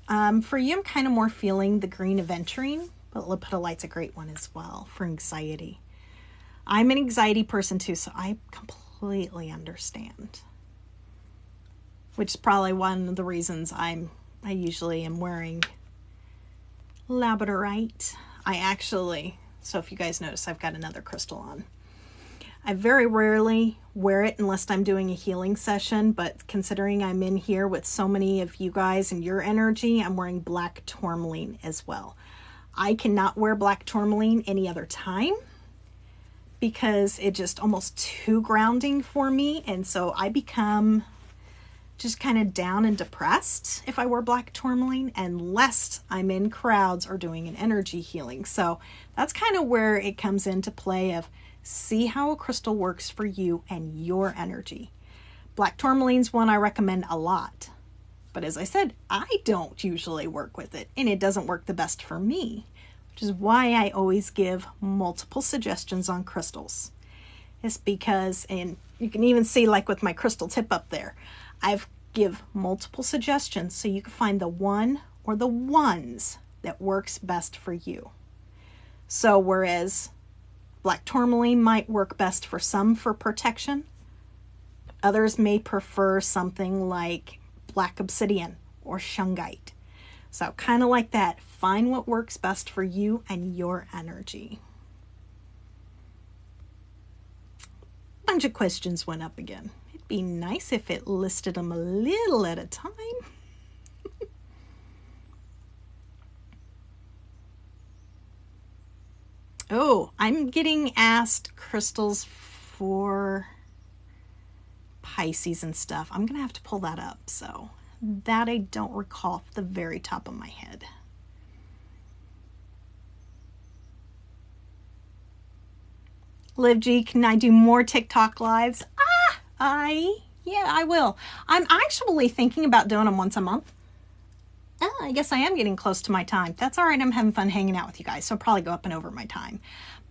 for you, I'm kind of more feeling the green aventurine, but lepidolite's a great one as well for anxiety. I'm an anxiety person too, so I completely understand. Which is probably one of the reasons I usually am wearing labradorite. So if you guys notice, I've got another crystal on. I very rarely wear it unless I'm doing a healing session, but considering I'm in here with so many of you guys and your energy, I'm wearing black tourmaline as well. I cannot wear black tourmaline any other time because it's just almost too grounding for me, and so I become just kind of down and depressed if I wear black tourmaline, unless I'm in crowds or doing an energy healing. So that's kind of where it comes into play of see how a crystal works for you and your energy. Black tourmaline's one I recommend a lot. But as I said, I don't usually work with it, and it doesn't work the best for me, which is why I always give multiple suggestions on crystals. It's because, and you can even see like with my crystal tip up there, I've give multiple suggestions so you can find the one or the ones that works best for you. So whereas black tourmaline might work best for some for protection, others may prefer something like black obsidian or shungite. So kind of like that, find what works best for you and your energy. Bunch of questions went up again. It'd be nice if it listed them a little at a time. Oh, I'm getting asked crystals for Pisces and stuff. I'm going to have to pull that up. So that I don't recall off the very top of my head. Liv G, can I do more TikTok lives? Yeah, I will. I'm actually thinking about doing them once a month. I guess I am getting close to my time. That's all right. I'm having fun hanging out with you guys, so I'll probably go up and over my time.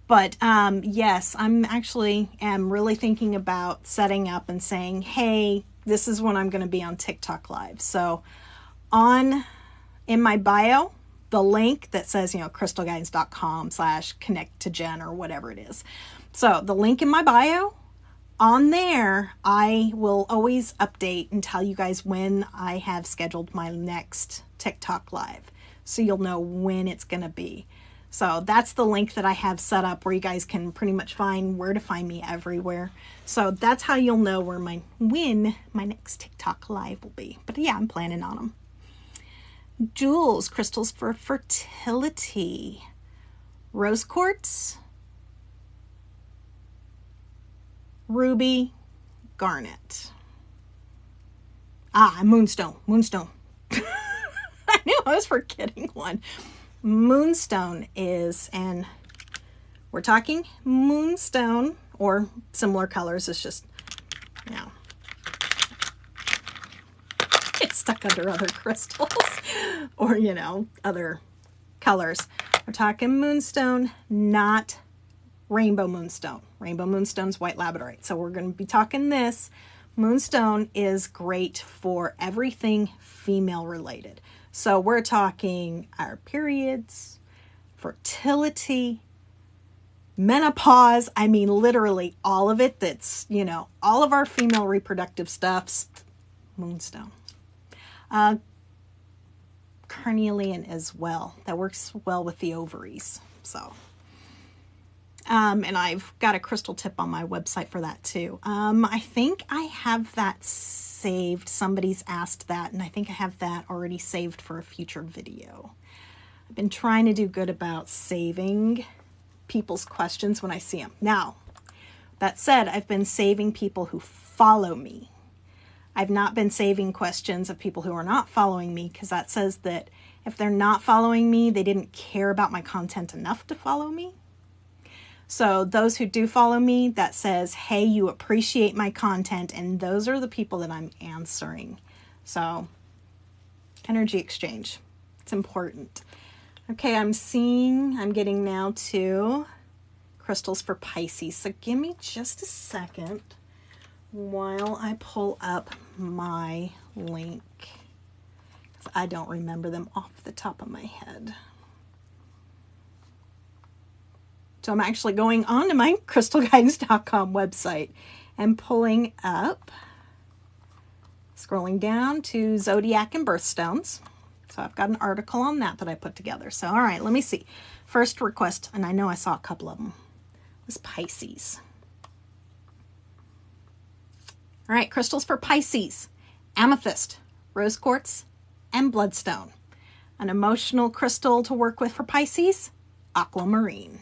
But yes, I'm actually really thinking about setting up and saying, hey, this is when I'm going to be on TikTok live. So in my bio, the link that says, crystalguidance.com/connect to Jen or whatever it is. So the link in my bio, on there, I will always update and tell you guys when I have scheduled my next TikTok live. So you'll know when it's going to be. So that's the link that I have set up where you guys can pretty much find where to find me everywhere. So that's how you'll know when my next TikTok live will be. But yeah, I'm planning on them. Jewels, crystals for fertility. Rose quartz, ruby, garnet. Moonstone. I knew I was forgetting one. Moonstone is, and we're talking moonstone or similar colors. It's just, it's stuck under other crystals or, other colors. We're talking moonstone, not rainbow moonstone. Rainbow moonstone's white labradorite. So we're going to be talking this. Moonstone is great for everything female related. So we're talking our periods, fertility, menopause. I mean, literally all of it that's, all of our female reproductive stuffs, moonstone. Carnelian as well. That works well with the ovaries. So, and I've got a crystal tip on my website for that too. I think I have that saved. Somebody's asked that, and I think I have that already saved for a future video. I've been trying to do good about saving people's questions when I see them. Now, that said, I've been saving people who follow me. I've not been saving questions of people who are not following me, because that says that if they're not following me, they didn't care about my content enough to follow me. So those who do follow me, that says, hey, you appreciate my content, and those are the people that I'm answering. So energy exchange, it's important. Okay, I'm getting now to crystals for Pisces. So give me just a second while I pull up my link. I don't remember them off the top of my head. So I'm actually going on to my crystalguidance.com website and pulling up, scrolling down to Zodiac and Birthstones. So I've got an article on that I put together. So, all right, let me see. First request, and I know I saw a couple of them, was Pisces. All right, crystals for Pisces. Amethyst, rose quartz, and bloodstone. An emotional crystal to work with for Pisces, aquamarine.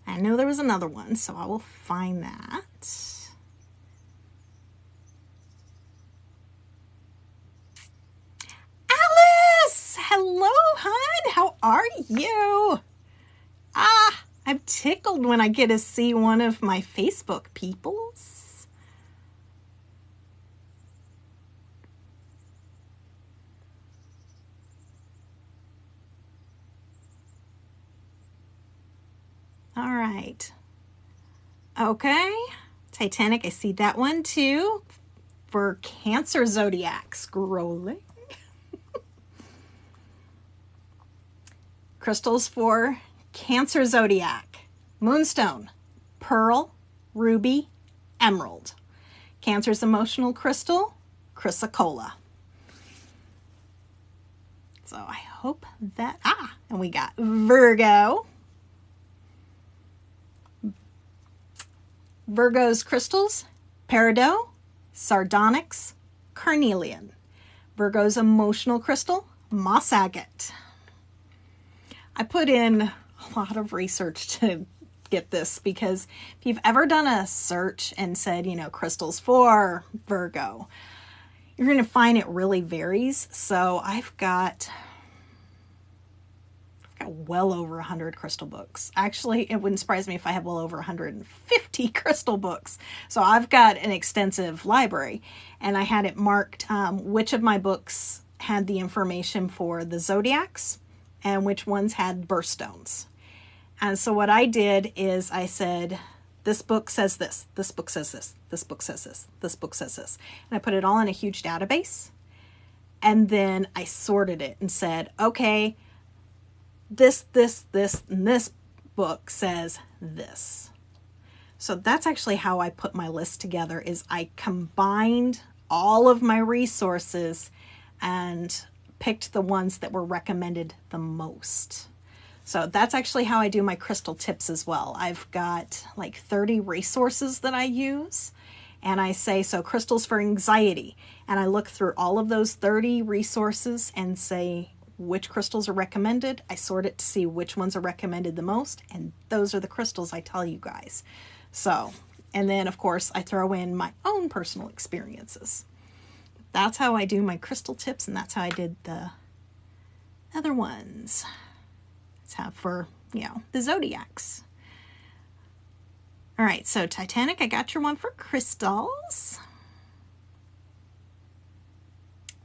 I know there was another one, so I will find that. Alice! Hello, hon! How are you? I'm tickled when I get to see one of my Facebook peoples. All right. Okay. Titanic, I see that one too. For Cancer Zodiac, scrolling. Crystals for Cancer Zodiac. Moonstone, pearl, ruby, emerald. Cancer's emotional crystal, chrysocolla. So I hope that, and we got Virgo. Virgo's crystals, peridot, sardonyx, carnelian. Virgo's emotional crystal, moss agate. I put in a lot of research to get this because if you've ever done a search and said, crystals for Virgo, you're going to find it really varies. So I've got well over 100 crystal books. Actually, it wouldn't surprise me if I have well over 150 crystal books. So I've got an extensive library, and I had it marked which of my books had the information for the zodiacs and which ones had birthstones. And so what I did is I said, this book says this, this book says this, this book says this, this book says this. And I put it all in a huge database. And then I sorted it and said, okay, this, and this book says this. So that's actually how I put my list together, is I combined all of my resources and picked the ones that were recommended the most. So that's actually how I do my crystal tips as well. I've got like 30 resources that I use, and I say, so crystals for anxiety. And I look through all of those 30 resources and say, which crystals are recommended. I sort it to see which ones are recommended the most, and those are the crystals I tell you guys. So, and then of course I throw in my own personal experiences. That's how I do my crystal tips, and that's how I did the other ones. That's how for, the zodiacs. All right, so Titanic, I got your one for crystals.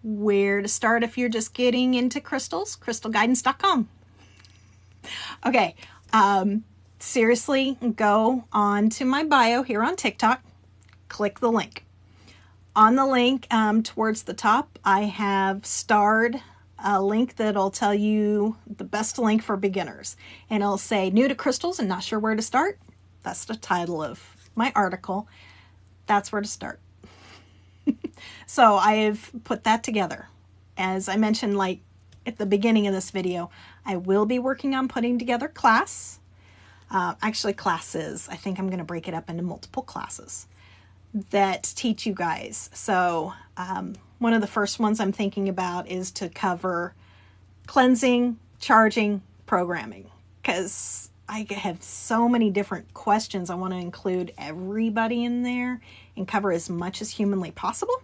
Where to start if you're just getting into crystals, crystalguidance.com. Okay, seriously, go on to my bio here on TikTok, click the link. On the link towards the top, I have starred a link that'll tell you the best link for beginners. And it'll say, new to crystals and not sure where to start. That's the title of my article. That's where to start. So I have put that together. As I mentioned, like at the beginning of this video, I will be working on putting together classes. I think I'm going to break it up into multiple classes that teach you guys. So one of the first ones I'm thinking about is to cover cleansing, charging, programming, because I have so many different questions. I want to include everybody in there and cover as much as humanly possible.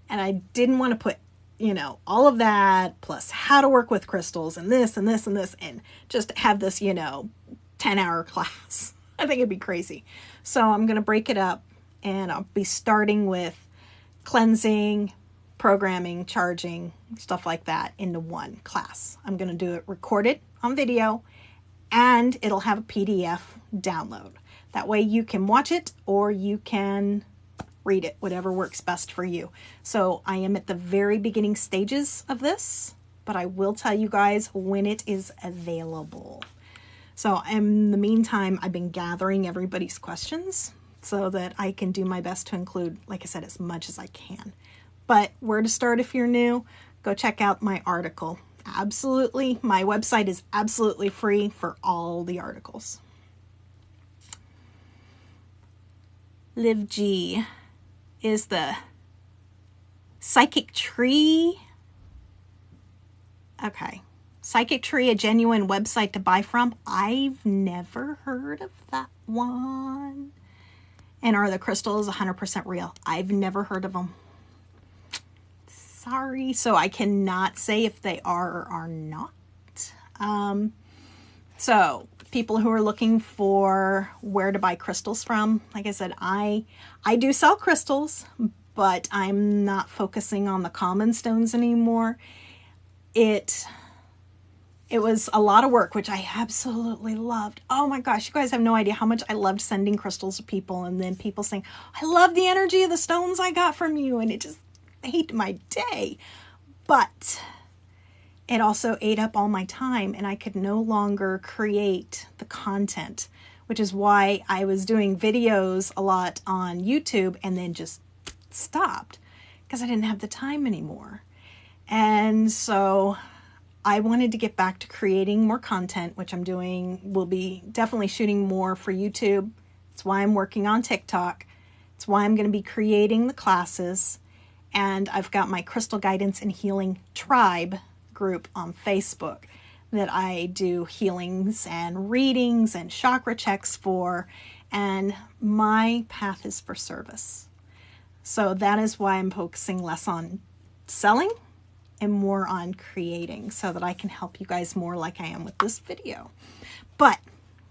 And I didn't want to put, all of that plus how to work with crystals and this and this and this, and just have this, 10-hour class. I think it'd be crazy. So I'm going to break it up, and I'll be starting with cleansing, programming, charging, stuff like that into one class. I'm going to do it recorded on video, and it'll have a PDF download. That way you can watch it or you can read it, whatever works best for you. So I am at the very beginning stages of this, but I will tell you guys when it is available. So in the meantime, I've been gathering everybody's questions so that I can do my best to include, like I said, as much as I can. But where to start if you're new, go check out my article. Absolutely, my website is absolutely free for all the articles. Liv G, is the psychic tree, okay, psychic tree a genuine website to buy from? I've never heard of that one. And are the crystals 100% real? I've never heard of them. Sorry, so I cannot say if they are or are not. So people who are looking for where to buy crystals from, like I said, I do sell crystals, but I'm not focusing on the common stones anymore. It was a lot of work, which I absolutely loved. Oh my gosh, you guys have no idea how much I loved sending crystals to people, and then people saying, I love the energy of the stones I got from you, and it just ate my day. But it also ate up all my time, and I could no longer create the content, which is why I was doing videos a lot on YouTube and then just stopped because I didn't have the time anymore. And so I wanted to get back to creating more content, which I'm doing. We'll be definitely shooting more for YouTube. It's why I'm working on TikTok. It's why I'm going to be creating the classes. And I've got my Crystal Guidance and Healing Tribe group on Facebook that I do healings and readings and chakra checks for, and my path is for service. So that is why I'm focusing less on selling and more on creating, so that I can help you guys more like I am with this video. But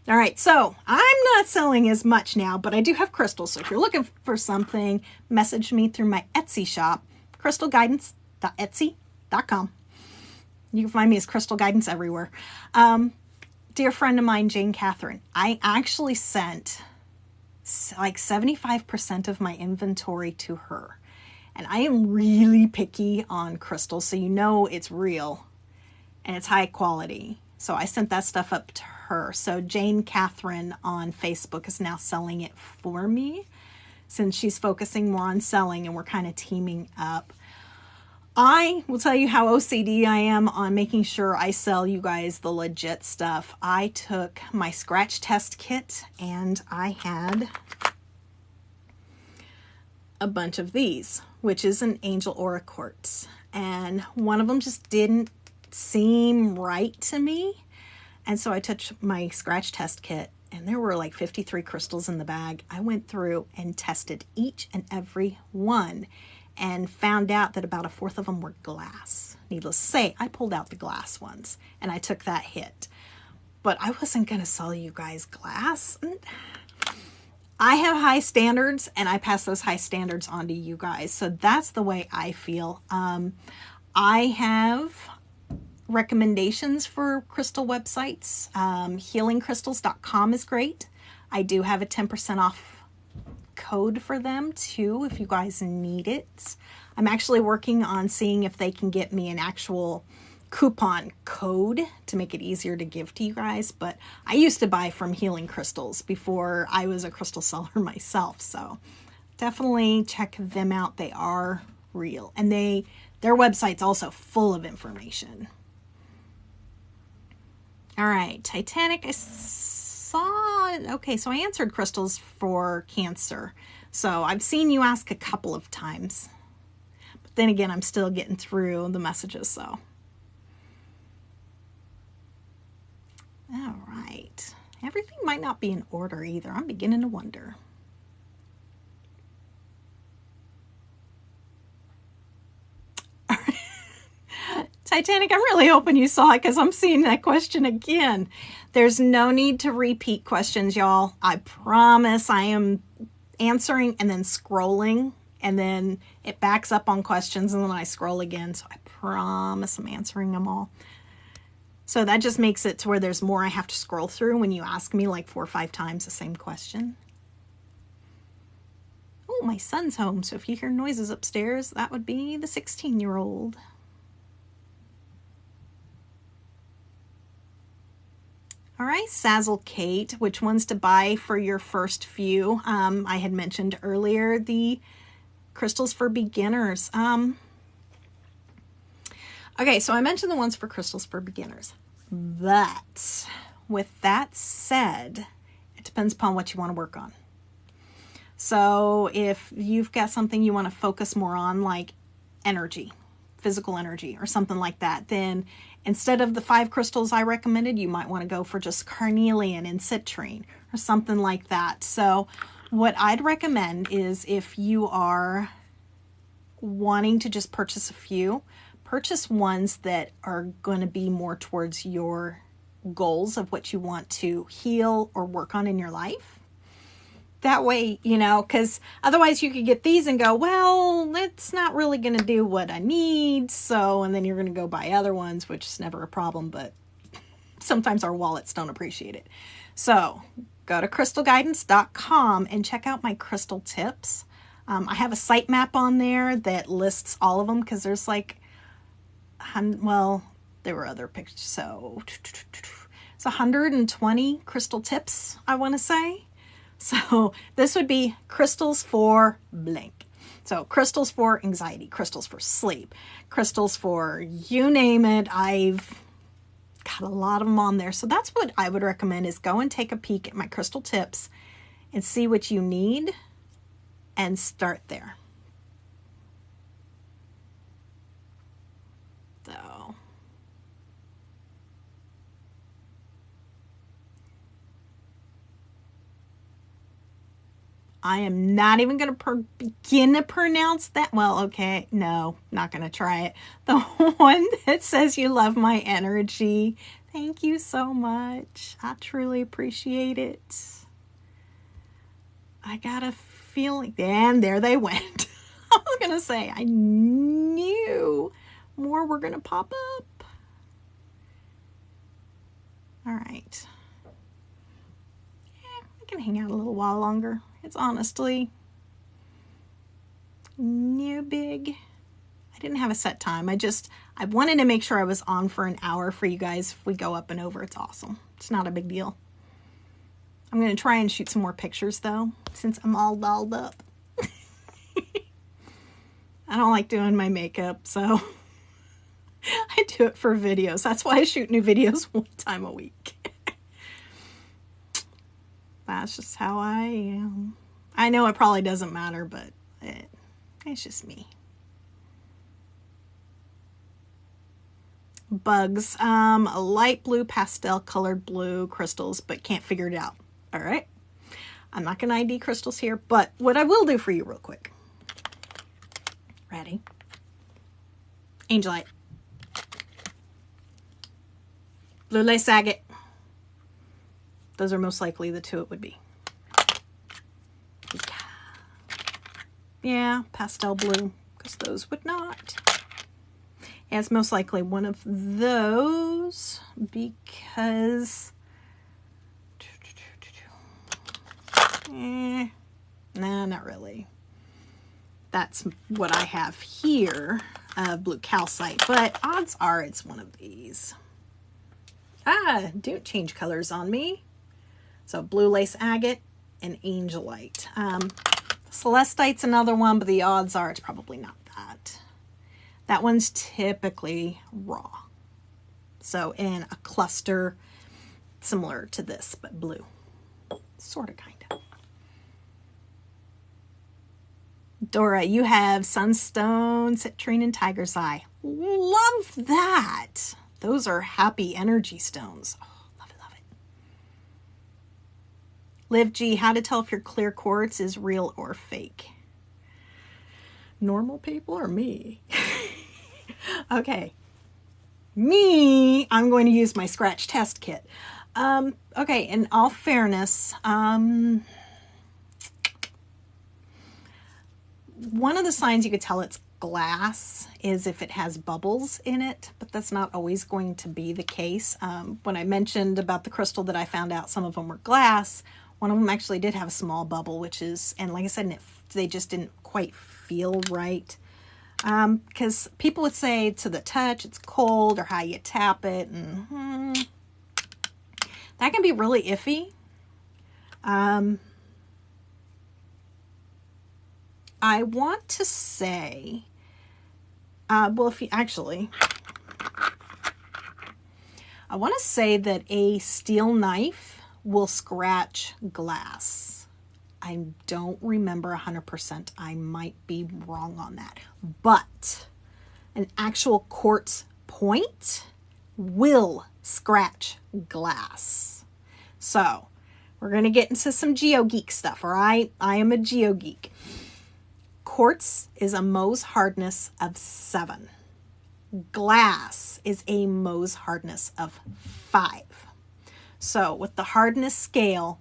all right, so I'm not selling as much now, but I do have crystals. So if you're looking for something, message me through my Etsy shop, crystalguidance.etsy.com. You can find me as Crystal Guidance everywhere. Dear friend of mine, Jane Catherine, I actually sent like 75% of my inventory to her. And I am really picky on crystals, so you know it's real and it's high quality. So I sent that stuff up to her. So Jane Catherine on Facebook is now selling it for me, since she's focusing more on selling and we're kind of teaming up. I will tell you how OCD I am on making sure I sell you guys the legit stuff. I took my scratch test kit and I had a bunch of these, which is an angel aura quartz. And one of them just didn't seem right to me. And so I took my scratch test kit, and there were like 53 crystals in the bag. I went through and tested each and every one and found out that about a fourth of them were glass. Needless to say, I pulled out the glass ones and I took that hit. But I wasn't going to sell you guys glass. I have high standards, and I pass those high standards on to you guys. So that's the way I feel. I have recommendations for crystal websites. Healingcrystals.com is great. I do have a 10% off code for them too, if you guys need it. I'm actually working on seeing if they can get me an actual coupon code to make it easier to give to you guys. But I used to buy from Healing Crystals before I was a crystal seller myself. So definitely check them out. They are real. And their website's also full of information. All right, Titanic, I saw, okay, so I answered crystals for Cancer. So I've seen you ask a couple of times. But then again, I'm still getting through the messages, so. All right. Everything might not be in order either. I'm beginning to wonder. Titanic, I'm really hoping you saw it because I'm seeing that question again. There's no need to repeat questions, y'all. I promise I am answering and then scrolling, and then it backs up on questions, and then I scroll again. So I promise I'm answering them all. So that just makes it to where there's more I have to scroll through when you ask me like 4 or 5 times the same question. Oh, my son's home, so if you hear noises upstairs, that would be the 16-year-old. All right, Sazzle Kate, which ones to buy for your first few? I had mentioned earlier the crystals for beginners. Okay, so I mentioned the ones for crystals for beginners. But with that said, it depends upon what you want to work on. So if you've got something you want to focus more on, like energy, physical energy or something like that, then instead of the 5 crystals I recommended, you might want to go for just carnelian and citrine or something like that. So what I'd recommend is, if you are wanting to just purchase a few, purchase ones that are going to be more towards your goals of what you want to heal or work on in your life. That way, you know, because otherwise you could get these and go, well, that's not really going to do what I need. So, and then you're going to go buy other ones, which is never a problem, but sometimes our wallets don't appreciate it. So go to crystalguidance.com and check out my crystal tips. I have a sitemap on there that lists all of them, because there's like, well, there were other pictures. So it's 120 crystal tips, I want to say. So this would be crystals for blank. So crystals for anxiety, crystals for sleep, crystals for you name it. I've got a lot of them on there. So that's what I would recommend, is go and take a peek at my crystal tips and see what you need and start there. So I am not even going to begin to pronounce that. Well, okay, no, not going to try it. The one that says you love my energy. Thank you so much. I truly appreciate it. I got a feeling, and there they went. I was going to say, I knew more were going to pop up. All right. Yeah, I can hang out a little while longer. It's honestly no big. I didn't have a set time. I wanted to make sure I was on for an hour for you guys. If we go up and over, it's awesome. It's not a big deal. I'm going to try and shoot some more pictures though, since I'm all dolled up. I don't like doing my makeup, so I do it for videos. That's why I shoot new videos 1 time a week. That's just how I am. I know it probably doesn't matter, but it's just me. Bugs, a light blue, pastel colored blue crystals, but can't figure it out. All right. I'm not going to ID crystals here, but what I will do for you real quick. Ready? Angelite. Blue lace agate. Those are most likely the 2 it would be. Yeah, pastel blue, because those would not. And it's most likely one of those, because nah, not really. That's what I have here of blue calcite, but odds are it's one of these. Don't change colors on me. So blue lace agate and angelite. Celestite's another one, but the odds are it's probably not that. That one's typically raw. So in a cluster similar to this, but blue. Sort of, kind of. Dora, you have sunstone, citrine, and tiger's eye. Love that. Those are happy energy stones. Oh, love it, love it. Liv G, how to tell if your clear quartz is real or fake? Normal people or me? Okay. I'm going to use my scratch test kit. Okay, in all fairness, one of the signs you could tell it's glass is if it has bubbles in it, but that's not always going to be the case. When I mentioned about the crystal that I found out some of them were glass, one of them actually did have a small bubble, which is, and like I said, they just didn't quite feel right. Because people would say to the touch it's cold, or how you tap it, and that can be really iffy. I want to say, well, if you actually, I want to say that a steel knife will scratch glass. I don't remember 100%. I might be wrong on that. But an actual quartz point will scratch glass. So we're going to get into some GeoGeek stuff, all right? I am a GeoGeek. Quartz is a Mohs hardness of 7. Glass is a Mohs hardness of 5. So with the hardness scale,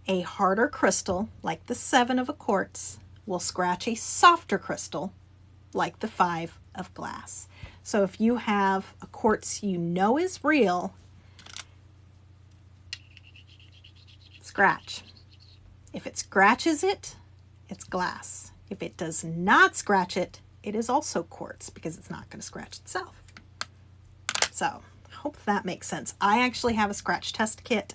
a harder crystal, like the 7 of a quartz, will scratch a softer crystal, like the 5 of glass. So if you have a quartz you know is real, scratch. If it scratches it, it's glass. If it does not scratch it, it is also quartz, because it's not going to scratch itself. So, hope that makes sense. I actually have a scratch test kit,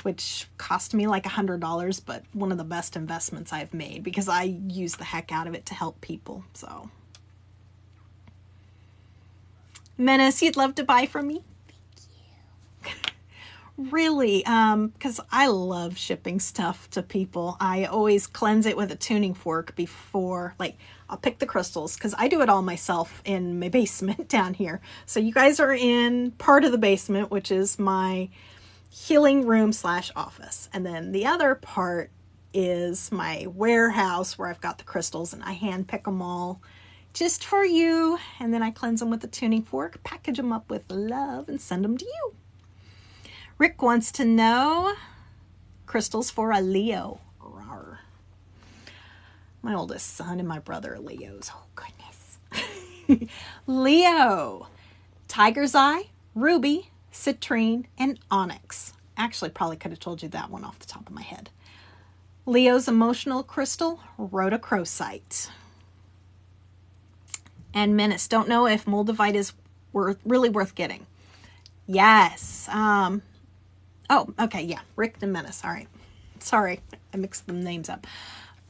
which cost me like $100, but one of the best investments I've made, because I use the heck out of it to help people. So, Menace, you'd love to buy from me? Thank you. Really, because I love shipping stuff to people. I always cleanse it with a tuning fork before, like, I'll pick the crystals, because I do it all myself in my basement down here. So you guys are in part of the basement, which is my healing room / office. And then the other part is my warehouse where I've got the crystals, and I hand pick them all just for you. And then I cleanse them with a tuning fork, package them up with love, and send them to you. Rick wants to know crystals for a Leo. Rawr. My oldest son and my brother are Leos. Oh, goodness. Leo. Tiger's eye, ruby, citrine, and onyx. Actually, probably could have told you that one off the top of my head. Leo's emotional crystal, rhodochrosite. And Menace, don't know if moldavite is really worth getting. Yes. Oh, okay, yeah. Rick and Menace. All right. Sorry, I mixed the names up.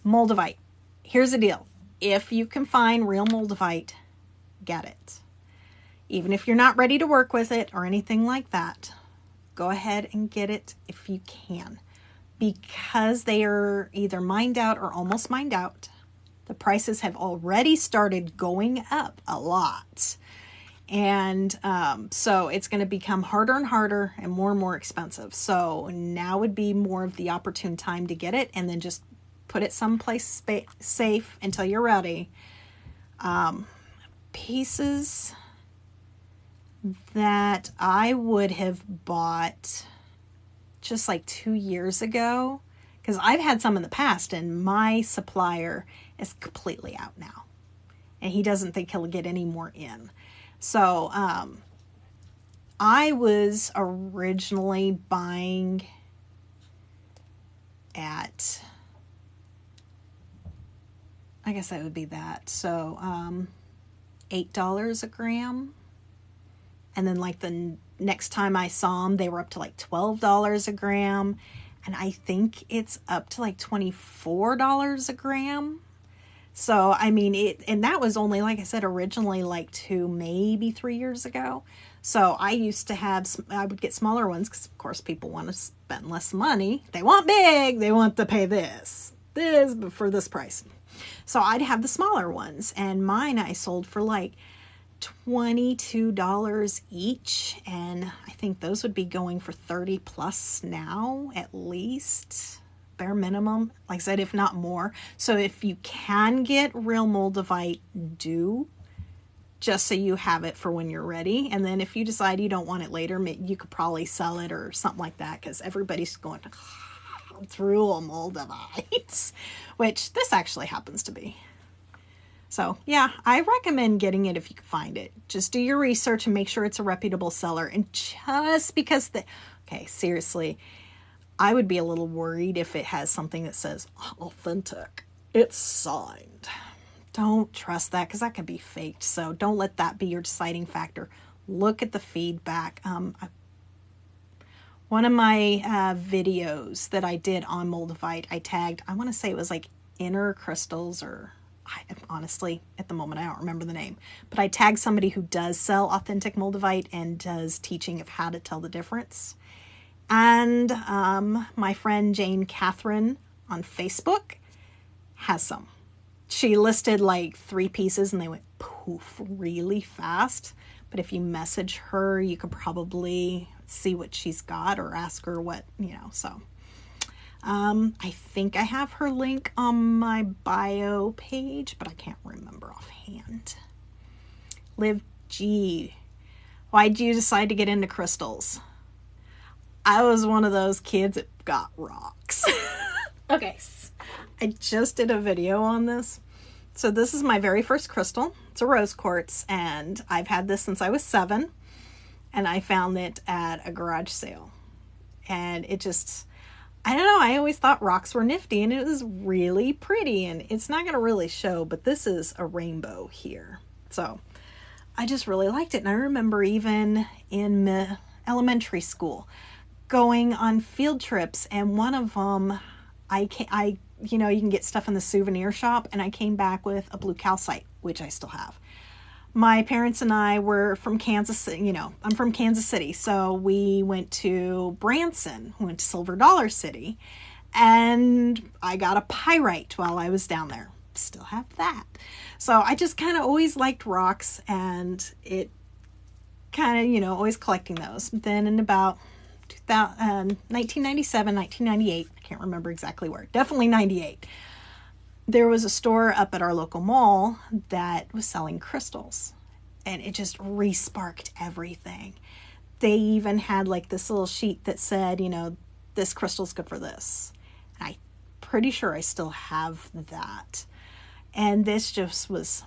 Moldavite. Here's the deal. If you can find real moldavite, get it. Even if you're not ready to work with it or anything like that, go ahead and get it if you can. Because they are either mined out or almost mined out, the prices have already started going up a lot. And so it's going to become harder and harder and more expensive. So now would be more of the opportune time to get it, and then just put it someplace safe until you're ready. Pieces that I would have bought just like 2 years ago, because I've had some in the past, and my supplier is completely out now, and he doesn't think he'll get any more in. So I was originally buying at, I guess that would be that. So $8 a gram. And then like the next time I saw them, they were up to like $12 a gram. And I think it's up to like $24 a gram. So, I mean, and that was only, like I said, originally like 2, maybe 3 years ago. So I used to I would get smaller ones, because of course people want to spend less money. They want big, they want to pay this for this price. So I'd have the smaller ones, and mine I sold for like $22 each. And I think those would be going for 30 plus now, at least. Bare minimum, like I said, if not more. So if you can get real moldavite, do. just so you have it for when you're ready. And then if you decide you don't want it later, you could probably sell it or something like that, because everybody's going through a moldavite, which this actually happens to be. So yeah, I recommend getting it if you can find it. Just do your research and make sure it's a reputable seller. And just because okay, seriously, I would be a little worried if it has something that says authentic. It's signed. Don't trust that, because that could be faked. So don't let that be your deciding factor. Look at the feedback. One of my videos that I did on moldavite, I tagged, I want to say it was like Inner Crystals, or honestly, at the moment, I don't remember the name. But I tagged somebody who does sell authentic moldavite and does teaching of how to tell the difference. And my friend Jane Catherine on Facebook has some. She listed like 3 pieces and they went poof really fast. But if you message her, you could probably see what she's got or ask her what, so. I think I have her link on my bio page, but I can't remember offhand. Liv G. Why'd you decide to get into crystals? I was one of those kids that got rocks. Okay, I just did a video on this. So this is my very first crystal. It's a rose quartz, and I've had this since I was 7, and I found it at a garage sale. And it just, I don't know, I always thought rocks were nifty, and it was really pretty, and it's not going to really show, but this is a rainbow here. So I just really liked it. And I remember even in elementary school going on field trips, and one of them, you can get stuff in the souvenir shop, and I came back with a blue calcite, which I still have. My parents and I were from Kansas City, I'm from Kansas City, so we went to Branson, went to Silver Dollar City, and I got a pyrite while I was down there. Still have that. So I just kind of always liked rocks, and it kind of, always collecting those. Then in about 1997, 1998, I can't remember exactly where, definitely 98, there was a store up at our local mall that was selling crystals, and it just re-sparked everything. They even had like this little sheet that said, this crystal's good for this. And I'm pretty sure I still have that. And this just was,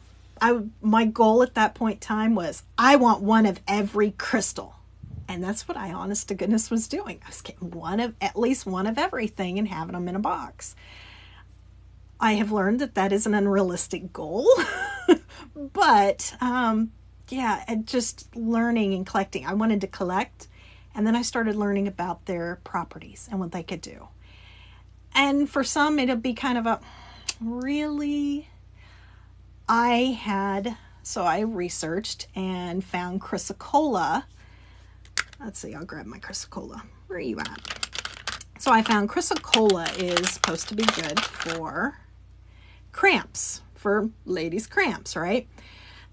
my goal at that point in time was, I want one of every crystal. And that's what I, honest to goodness, was doing. I was getting at least one of everything and having them in a box. I have learned that is an unrealistic goal, but just learning and collecting. I wanted to collect, and then I started learning about their properties and what they could do. And for some, it'll be kind of a, really, so I researched and found chrysocolla. Let's see, I'll grab my chrysocolla. Where are you at? So I found chrysocolla is supposed to be good for cramps, for ladies' cramps, right?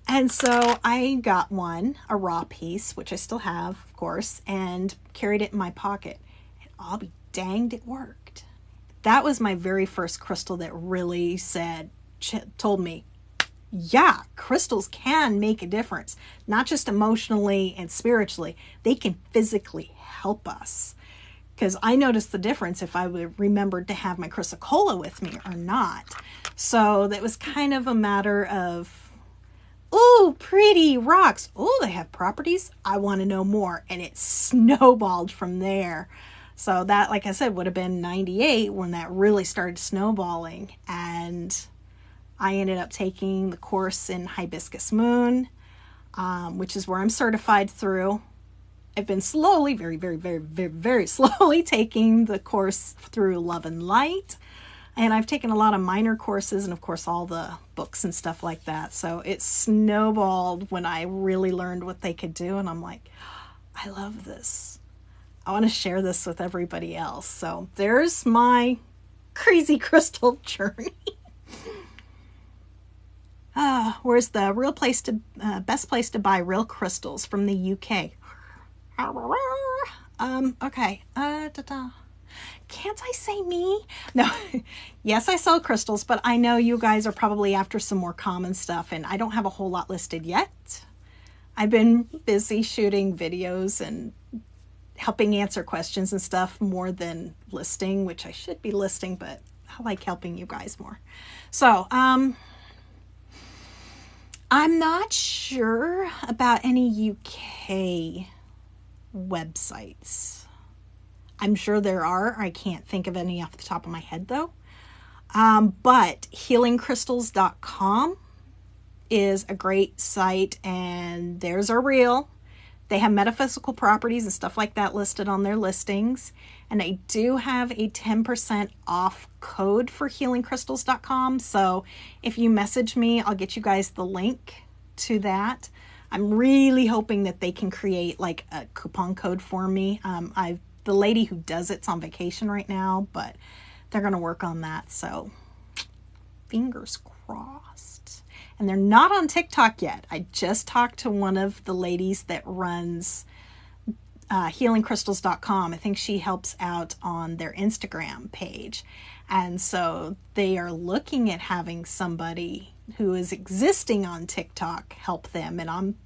And so I got one, a raw piece, which I still have, of course, and carried it in my pocket. And I'll be danged, it worked. That was my very first crystal that really told me, yeah, crystals can make a difference, not just emotionally and spiritually. They can physically help us. Because I noticed the difference if I would remembered to have my chrysocolla with me or not. So that was kind of a matter of, oh, pretty rocks. Oh, they have properties. I want to know more. And it snowballed from there. So that, like I said, would have been 98 when that really started snowballing. And I ended up taking the course in Hibiscus Moon, which is where I'm certified through. I've been slowly, very, very, very, very, very slowly taking the course through Love and Light. And I've taken a lot of minor courses and, of course, all the books and stuff like that. So it snowballed when I really learned what they could do. And I'm like, I love this. I want to share this with everybody else. So there's my crazy crystal journey. Where's the best place to buy real crystals from the UK? Okay. Can't I say me? No. Yes, I sell crystals, but I know you guys are probably after some more common stuff, and I don't have a whole lot listed yet. I've been busy shooting videos and helping answer questions and stuff more than listing, which I should be listing, but I like helping you guys more. So, I'm not sure about any UK websites. I'm sure there are. I can't think of any off the top of my head though. But healingcrystals.com is a great site, and theirs are real. They have metaphysical properties and stuff like that listed on their listings. And I do have a 10% off code for healingcrystals.com. So if you message me, I'll get you guys the link to that. I'm really hoping that they can create like a coupon code for me. The lady who does it's on vacation right now, but they're going to work on that. So fingers crossed. And they're not on TikTok yet. I just talked to one of the ladies that runs healingcrystals.com. I think she helps out on their Instagram page. And so they are looking at having somebody who is existing on TikTok help them. And I'm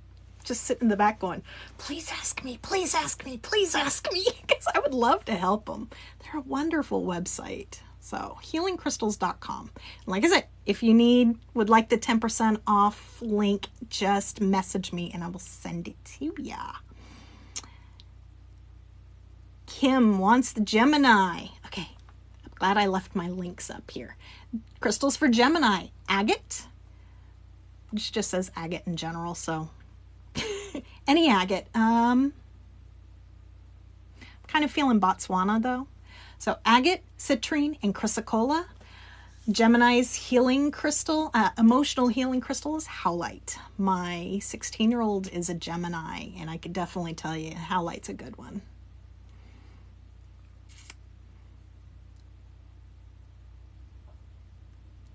just sitting in the back going, please ask me, please ask me, please ask me, because I would love to help them. They're a wonderful website. So healingcrystals.com. Like I said, if you would like the 10% off link, just message me and I will send it to ya. Kim wants the Gemini. Okay, I'm glad I left my links up here. Crystals for Gemini. Agate. Which just says agate in general, so any agate. I'm kind of feeling Botswana though. So agate, citrine, and chrysocolla. Gemini's healing crystal, emotional healing crystal is howlite. My 16-year-old is a Gemini, and I could definitely tell you howlite's a good one.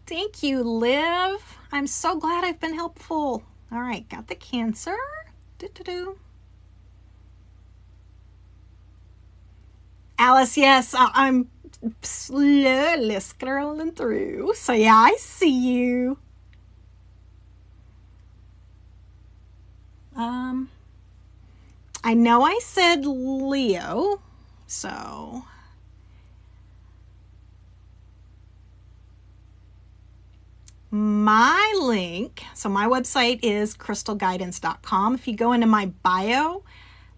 Thank you, Liv. I'm so glad I've been helpful. All right, got the Cancer. Alice, yes, I'm slowly scrolling through. So yeah, I see you. I know I said Leo, so my link, so my website is crystalguidance.com. If you go into my bio,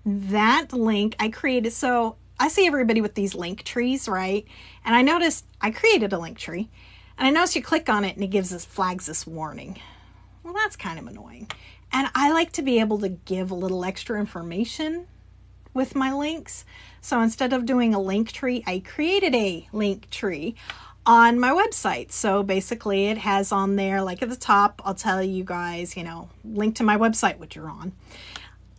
that link I created, so I see everybody with these link trees, right? And I noticed I created a link tree, and I noticed you click on it and it flags this warning. Well, that's kind of annoying. And I like to be able to give a little extra information with my links. So instead of doing a link tree, I created a link tree on my website. So basically it has on there, like at the top, I'll tell you guys, link to my website, which you're on,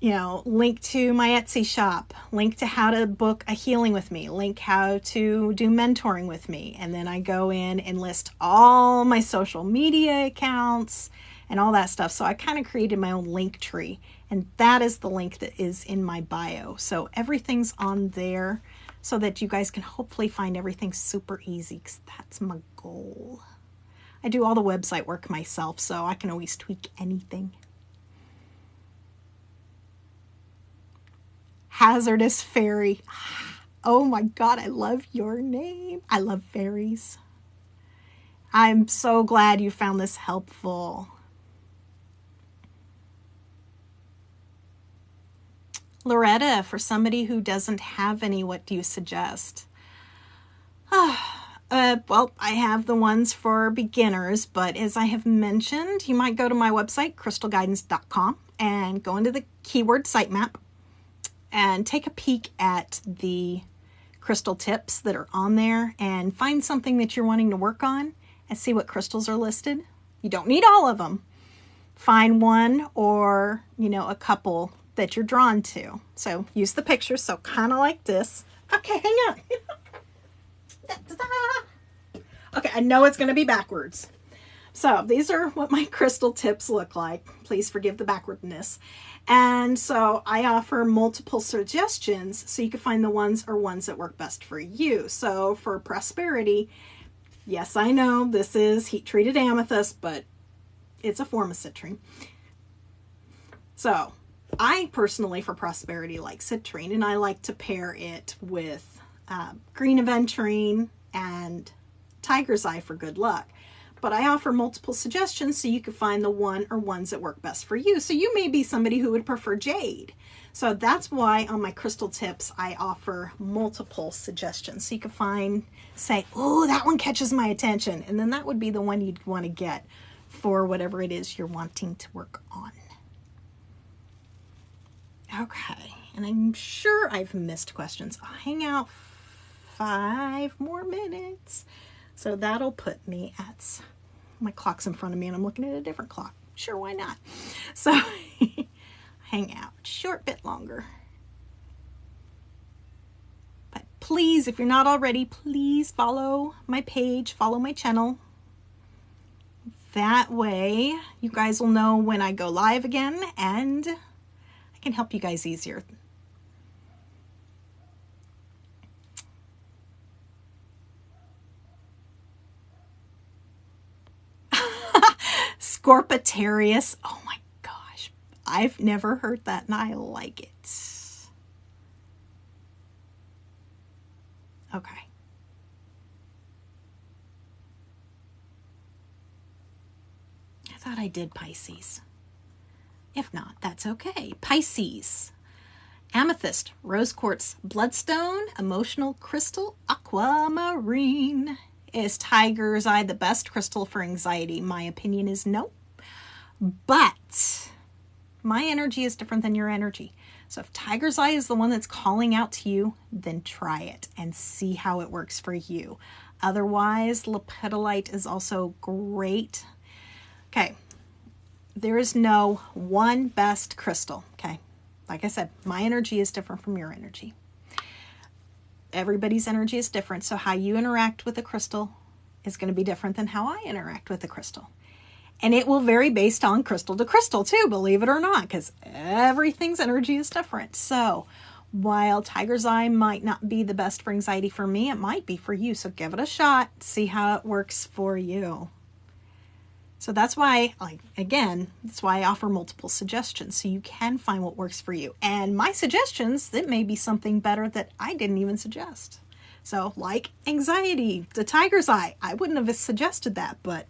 link to my Etsy shop, link to how to book a healing with me, link how to do mentoring with me. And then I go in and list all my social media accounts and all that stuff. So I kind of created my own link tree, and that is the link that is in my bio. So everything's on there, so that you guys can hopefully find everything super easy, because that's my goal. I do all the website work myself, so I can always tweak anything. Hazardous Fairy. Oh my God, I love your name. I love fairies. I'm so glad you found this helpful. Loretta, for somebody who doesn't have any, what do you suggest? Well, I have the ones for beginners, but as I have mentioned, you might go to my website, crystalguidance.com, and go into the keyword sitemap and take a peek at the crystal tips that are on there and find something that you're wanting to work on and see what crystals are listed. You don't need all of them. Find one or, a couple that you're drawn to. So use the picture. So kind of like this. Okay, hang on. Okay, I know it's going to be backwards. So these are what my crystal tips look like. Please forgive the backwardness. And so I offer multiple suggestions so you can find the ones that work best for you. So for prosperity, yes, I know this is heat-treated amethyst, but it's a form of citrine. So I personally, for prosperity, like citrine, and I like to pair it with green aventurine and tiger's eye for good luck. But I offer multiple suggestions so you can find the ones that work best for you. So you may be somebody who would prefer jade. So that's why on my crystal tips, I offer multiple suggestions. So you can say, oh, that one catches my attention. And then that would be the one you'd want to get for whatever it is you're wanting to work on. Okay, and I'm sure I've missed questions. I'll hang out 5 more minutes. So that'll put me at, my clock's in front of me and I'm looking at a different clock. Sure, why not? So hang out a short bit longer. But please, if you're not already, please follow my page, follow my channel. That way you guys will know when I go live again and I can help you guys easier. Scorpitarius. Oh my gosh. I've never heard that and I like it. Okay. I thought I did Pisces. If not, that's okay. Pisces. Amethyst, rose quartz, bloodstone, emotional crystal, aquamarine. Is tiger's eye the best crystal for anxiety? My opinion is no. But my energy is different than your energy. So if tiger's eye is the one that's calling out to you, then try it and see how it works for you. Otherwise, lepidolite is also great. Okay. There is no one best crystal. Okay. Like I said, my energy is different from your energy. Everybody's energy is different. So how you interact with a crystal is going to be different than how I interact with a crystal. And it will vary based on crystal to crystal too, believe it or not, because everything's energy is different. So while tiger's eye might not be the best for anxiety for me, it might be for you. So give it a shot, see how it works for you. So that's why, that's why I offer multiple suggestions so you can find what works for you. And my suggestions, it may be something better that I didn't even suggest. So like anxiety, the tiger's eye, I wouldn't have suggested that, but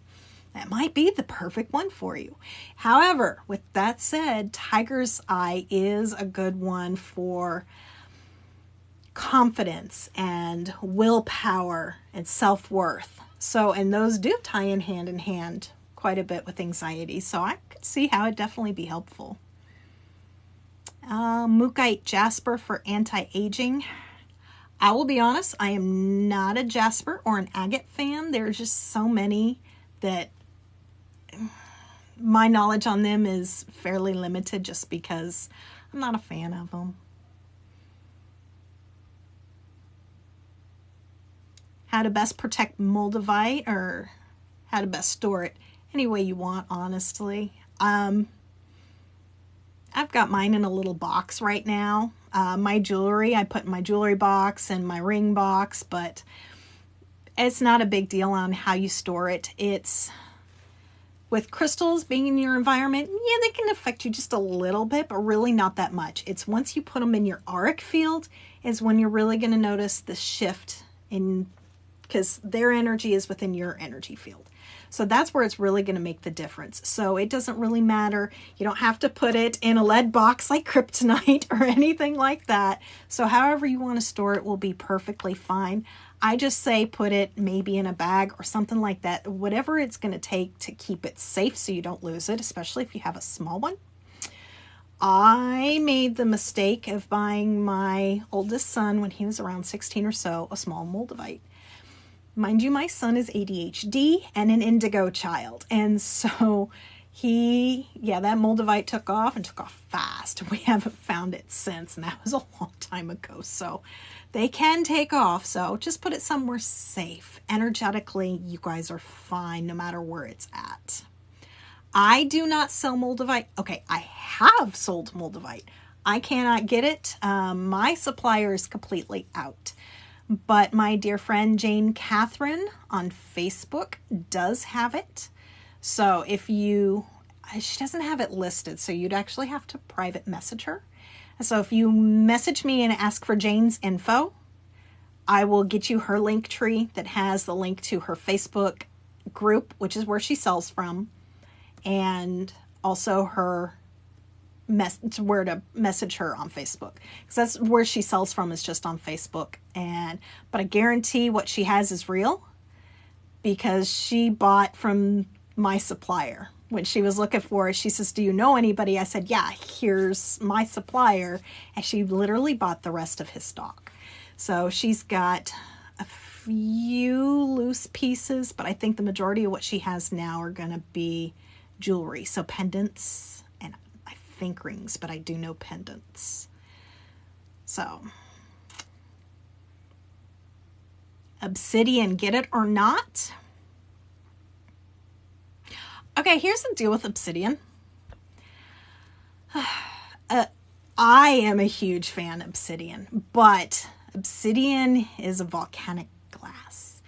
that might be the perfect one for you. However, with that said, tiger's eye is a good one for confidence and willpower and self-worth. So, and those do tie in hand quite a bit with anxiety. So I could see how it'd definitely be helpful. Mookaite jasper for anti-aging. I will be honest, I am not a jasper or an agate fan. There's just so many that my knowledge on them is fairly limited just because I'm not a fan of them. How to best protect moldavite, or how to best store it. Any way you want, honestly. I've got mine in a little box right now. My jewelry, I put in my jewelry box and my ring box, but it's not a big deal on how you store it. It's with crystals being in your environment, yeah, they can affect you just a little bit, but really not that much. It's once you put them in your auric field is when you're really going to notice the shift in, because their energy is within your energy field. So that's where it's really going to make the difference. So it doesn't really matter. You don't have to put it in a lead box like kryptonite or anything like that. So however you want to store it will be perfectly fine. I just say put it maybe in a bag or something like that. Whatever it's going to take to keep it safe so you don't lose it, especially if you have a small one. I made the mistake of buying my oldest son when he was around 16 or so, a small moldavite. Mind you, my son is ADHD and an indigo child. And so that Moldavite took off and took off fast. We haven't found it since, and that was a long time ago. So they can take off. So just put it somewhere safe. Energetically, you guys are fine no matter where it's at. I do not sell Moldavite. Okay, I have sold Moldavite. I cannot get it. My supplier is completely out. But my dear friend Jane Catherine on Facebook does have it. So she doesn't have it listed, so you'd actually have to private message her. So if you message me and ask for Jane's info, I will get you her link tree that has the link to her Facebook group, which is where she sells from, and also her where to message her on Facebook, because that's where she sells from, is just on Facebook. But I guarantee what she has is real, because she bought from my supplier. When she was looking for it, she says, "Do you know anybody?" I said, "Yeah, here's my supplier." And she literally bought the rest of his stock. So she's got a few loose pieces, but I think the majority of what she has now are going to be jewelry. So pendants, and I think rings, but I do know pendants. So obsidian, get it or not? Okay, here's the deal with obsidian. I am a huge fan of obsidian, but obsidian is a volcanic glass.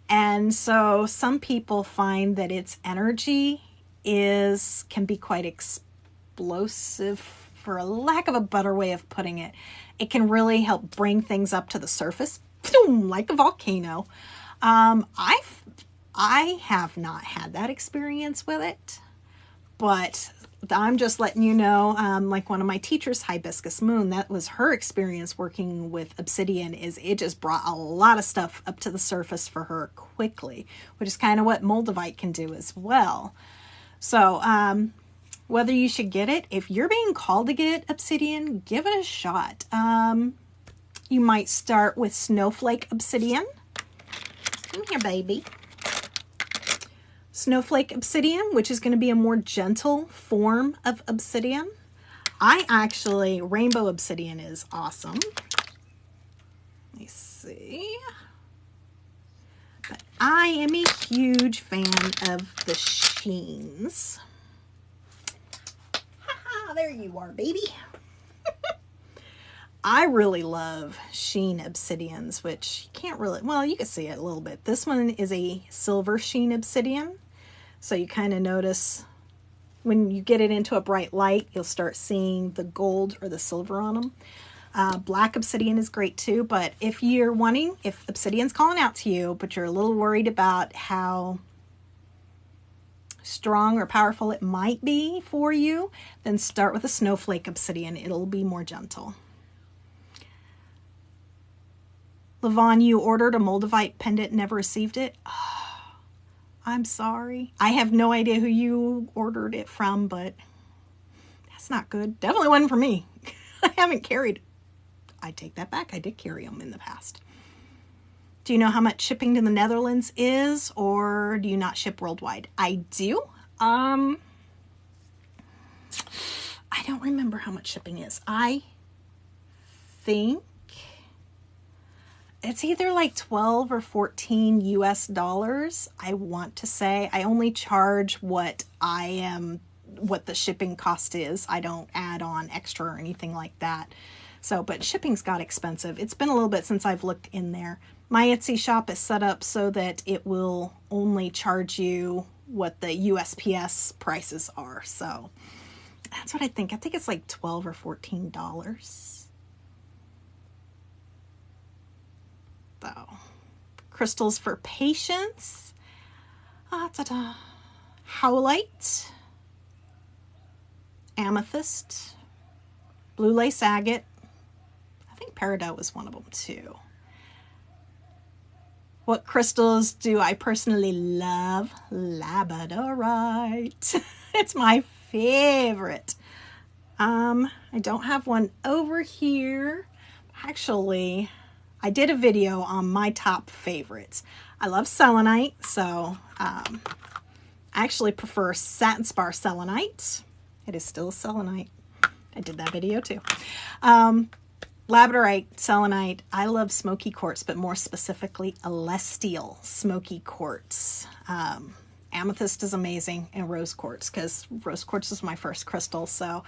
And so some people find that its energy can be quite explosive, for a lack of a better way of putting it. It can really help bring things up to the surface, like a volcano. I have not had that experience with it, but I'm just letting you know, like one of my teachers, Hibiscus Moon, that was her experience working with obsidian, is it just brought a lot of stuff up to the surface for her quickly, which is kind of what Moldavite can do as well. So whether you should get it, if you're being called to get obsidian, give it a shot. You might start with snowflake obsidian. Come here, baby. Snowflake obsidian, which is going to be a more gentle form of obsidian. Rainbow obsidian is awesome. Let me see. But I am a huge fan of the sheens. Haha, there you are, baby. I really love sheen obsidians, which you can't really, well, you can see it a little bit. This one is a silver sheen obsidian. So you kind of notice when you get it into a bright light, you'll start seeing the gold or the silver on them. Black obsidian is great too, but if obsidian's calling out to you, but you're a little worried about how strong or powerful it might be for you, then start with a snowflake obsidian. It'll be more gentle. Lavon, you ordered a Moldavite pendant, never received it. Oh, I'm sorry. I have no idea who you ordered it from, but that's not good. Definitely wasn't for me. I haven't carried. I take that back. I did carry them in the past. Do you know how much shipping to the Netherlands is, or do you not ship worldwide? I do. I don't remember how much shipping is. I think it's either like 12 or 14 US dollars. I want to say I only charge what the shipping cost is. I don't add on extra or anything like that. So, but shipping's got expensive. It's been a little bit since I've looked in there. My Etsy shop is set up so that it will only charge you what the USPS prices are. So that's what I think. I think it's like $12 or $14. So, crystals for patience. Howlite, amethyst, blue lace agate. I think peridot was one of them too. What crystals do I personally love? Labradorite. It's my favorite. I don't have one over here. Actually, I did a video on my top favorites. I love selenite, so I actually prefer satin spar selenite. It is still selenite. I did that video too. Labradorite, selenite. I love smoky quartz, but more specifically, celestial smoky quartz. Amethyst is amazing, and rose quartz, because rose quartz is my first crystal. So,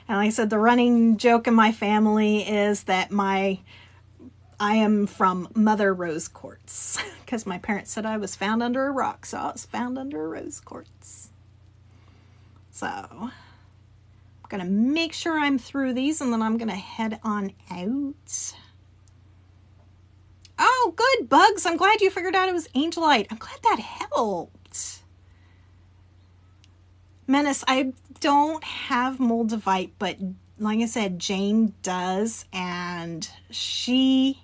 and like I said, the running joke in my family is that I am from Mother Rose Quartz, because my parents said I was found under a rock, so I was found under a rose quartz. So, I'm going to make sure I'm through these, and then I'm going to head on out. Oh, good, Bugs. I'm glad you figured out it was angelite. I'm glad that helped. Menace, I don't have moldavite, but like I said, Jane does, and she's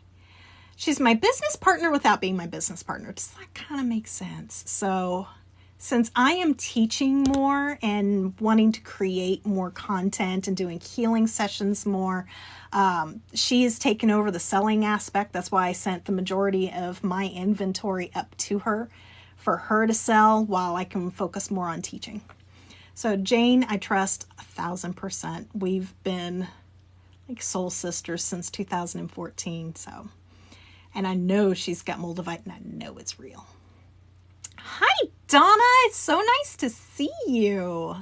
my business partner without being my business partner. Does that kind of make sense? So since I am teaching more and wanting to create more content and doing healing sessions more, she has taken over the selling aspect. That's why I sent the majority of my inventory up to her for her to sell while I can focus more on teaching. So Jane, I trust 1,000%. We've been like soul sisters since 2014. So, and I know she's got moldavite, and I know it's real. Hi, Donna. It's so nice to see you.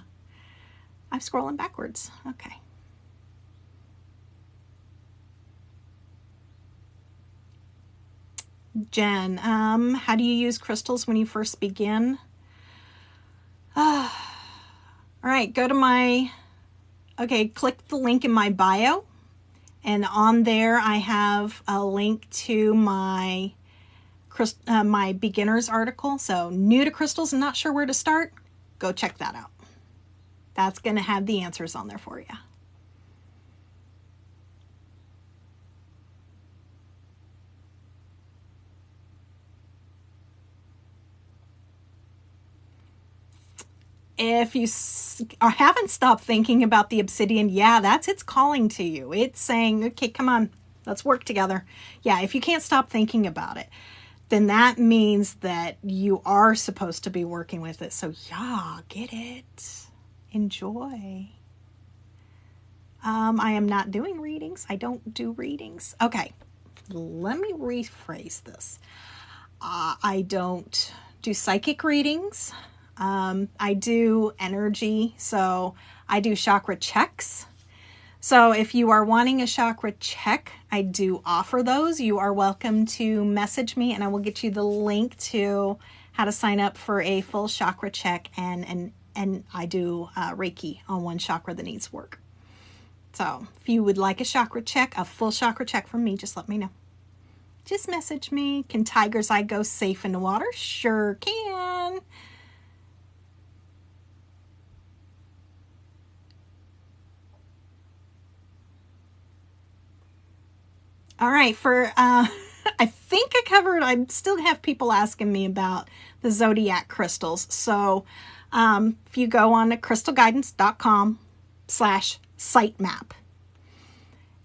I'm scrolling backwards. Okay. Jen, how do you use crystals when you first begin? All right, go to click the link in my bio, and on there I have a link to my beginner's article. So new to crystals and not sure where to start, go check that out. That's going to have the answers on there for you. If you haven't stopped thinking about the obsidian, yeah, that's its calling to you. It's saying, okay, come on, let's work together. Yeah, if you can't stop thinking about it, then that means that you are supposed to be working with it. So yeah, get it. Enjoy. I am not doing readings. I don't do readings. Okay, let me rephrase this. I don't do psychic readings. I do energy, so I do chakra checks. So if you are wanting a chakra check, I do offer those. You are welcome to message me, and I will get you the link to how to sign up for a full chakra check, and I do Reiki on one chakra that needs work. So if you would like a chakra check, a full chakra check from me, just let me know. Just message me. Can tiger's eye go safe in the water? Sure can. All right, I think I still have people asking me about the zodiac crystals. So if you go on to crystalguidance.com/sitemap,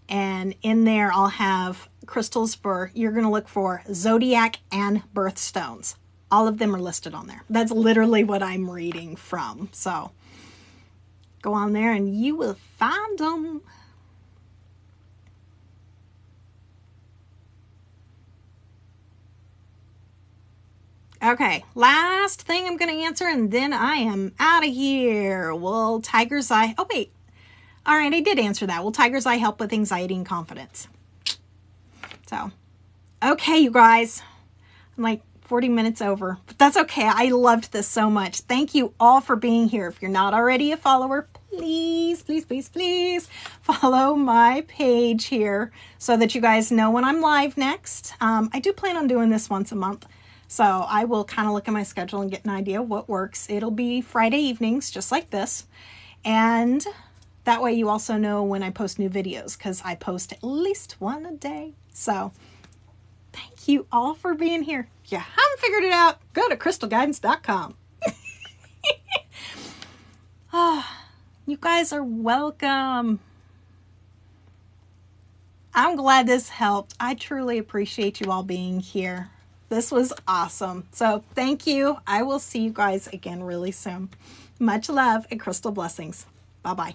and in there I'll have crystals you're going to look for zodiac and birthstones. All of them are listed on there. That's literally what I'm reading from. So go on there and you will find them. Okay, last thing I'm going to answer, and then I am out of here. Will tiger's eye... Oh, wait. All right, I did answer that. Will tiger's eye help with anxiety and confidence? So, okay, you guys. I'm like 40 minutes over, but that's okay. I loved this so much. Thank you all for being here. If you're not already a follower, please, please, please, please follow my page here so that you guys know when I'm live next. I do plan on doing this once a month. So I will kind of look at my schedule and get an idea of what works. It'll be Friday evenings, just like this. And that way you also know when I post new videos, because I post at least one a day. So thank you all for being here. If you haven't figured it out, go to crystalguidance.com. You guys are welcome. I'm glad this helped. I truly appreciate you all being here. This was awesome. So thank you. I will see you guys again really soon. Much love and crystal blessings. Bye-bye.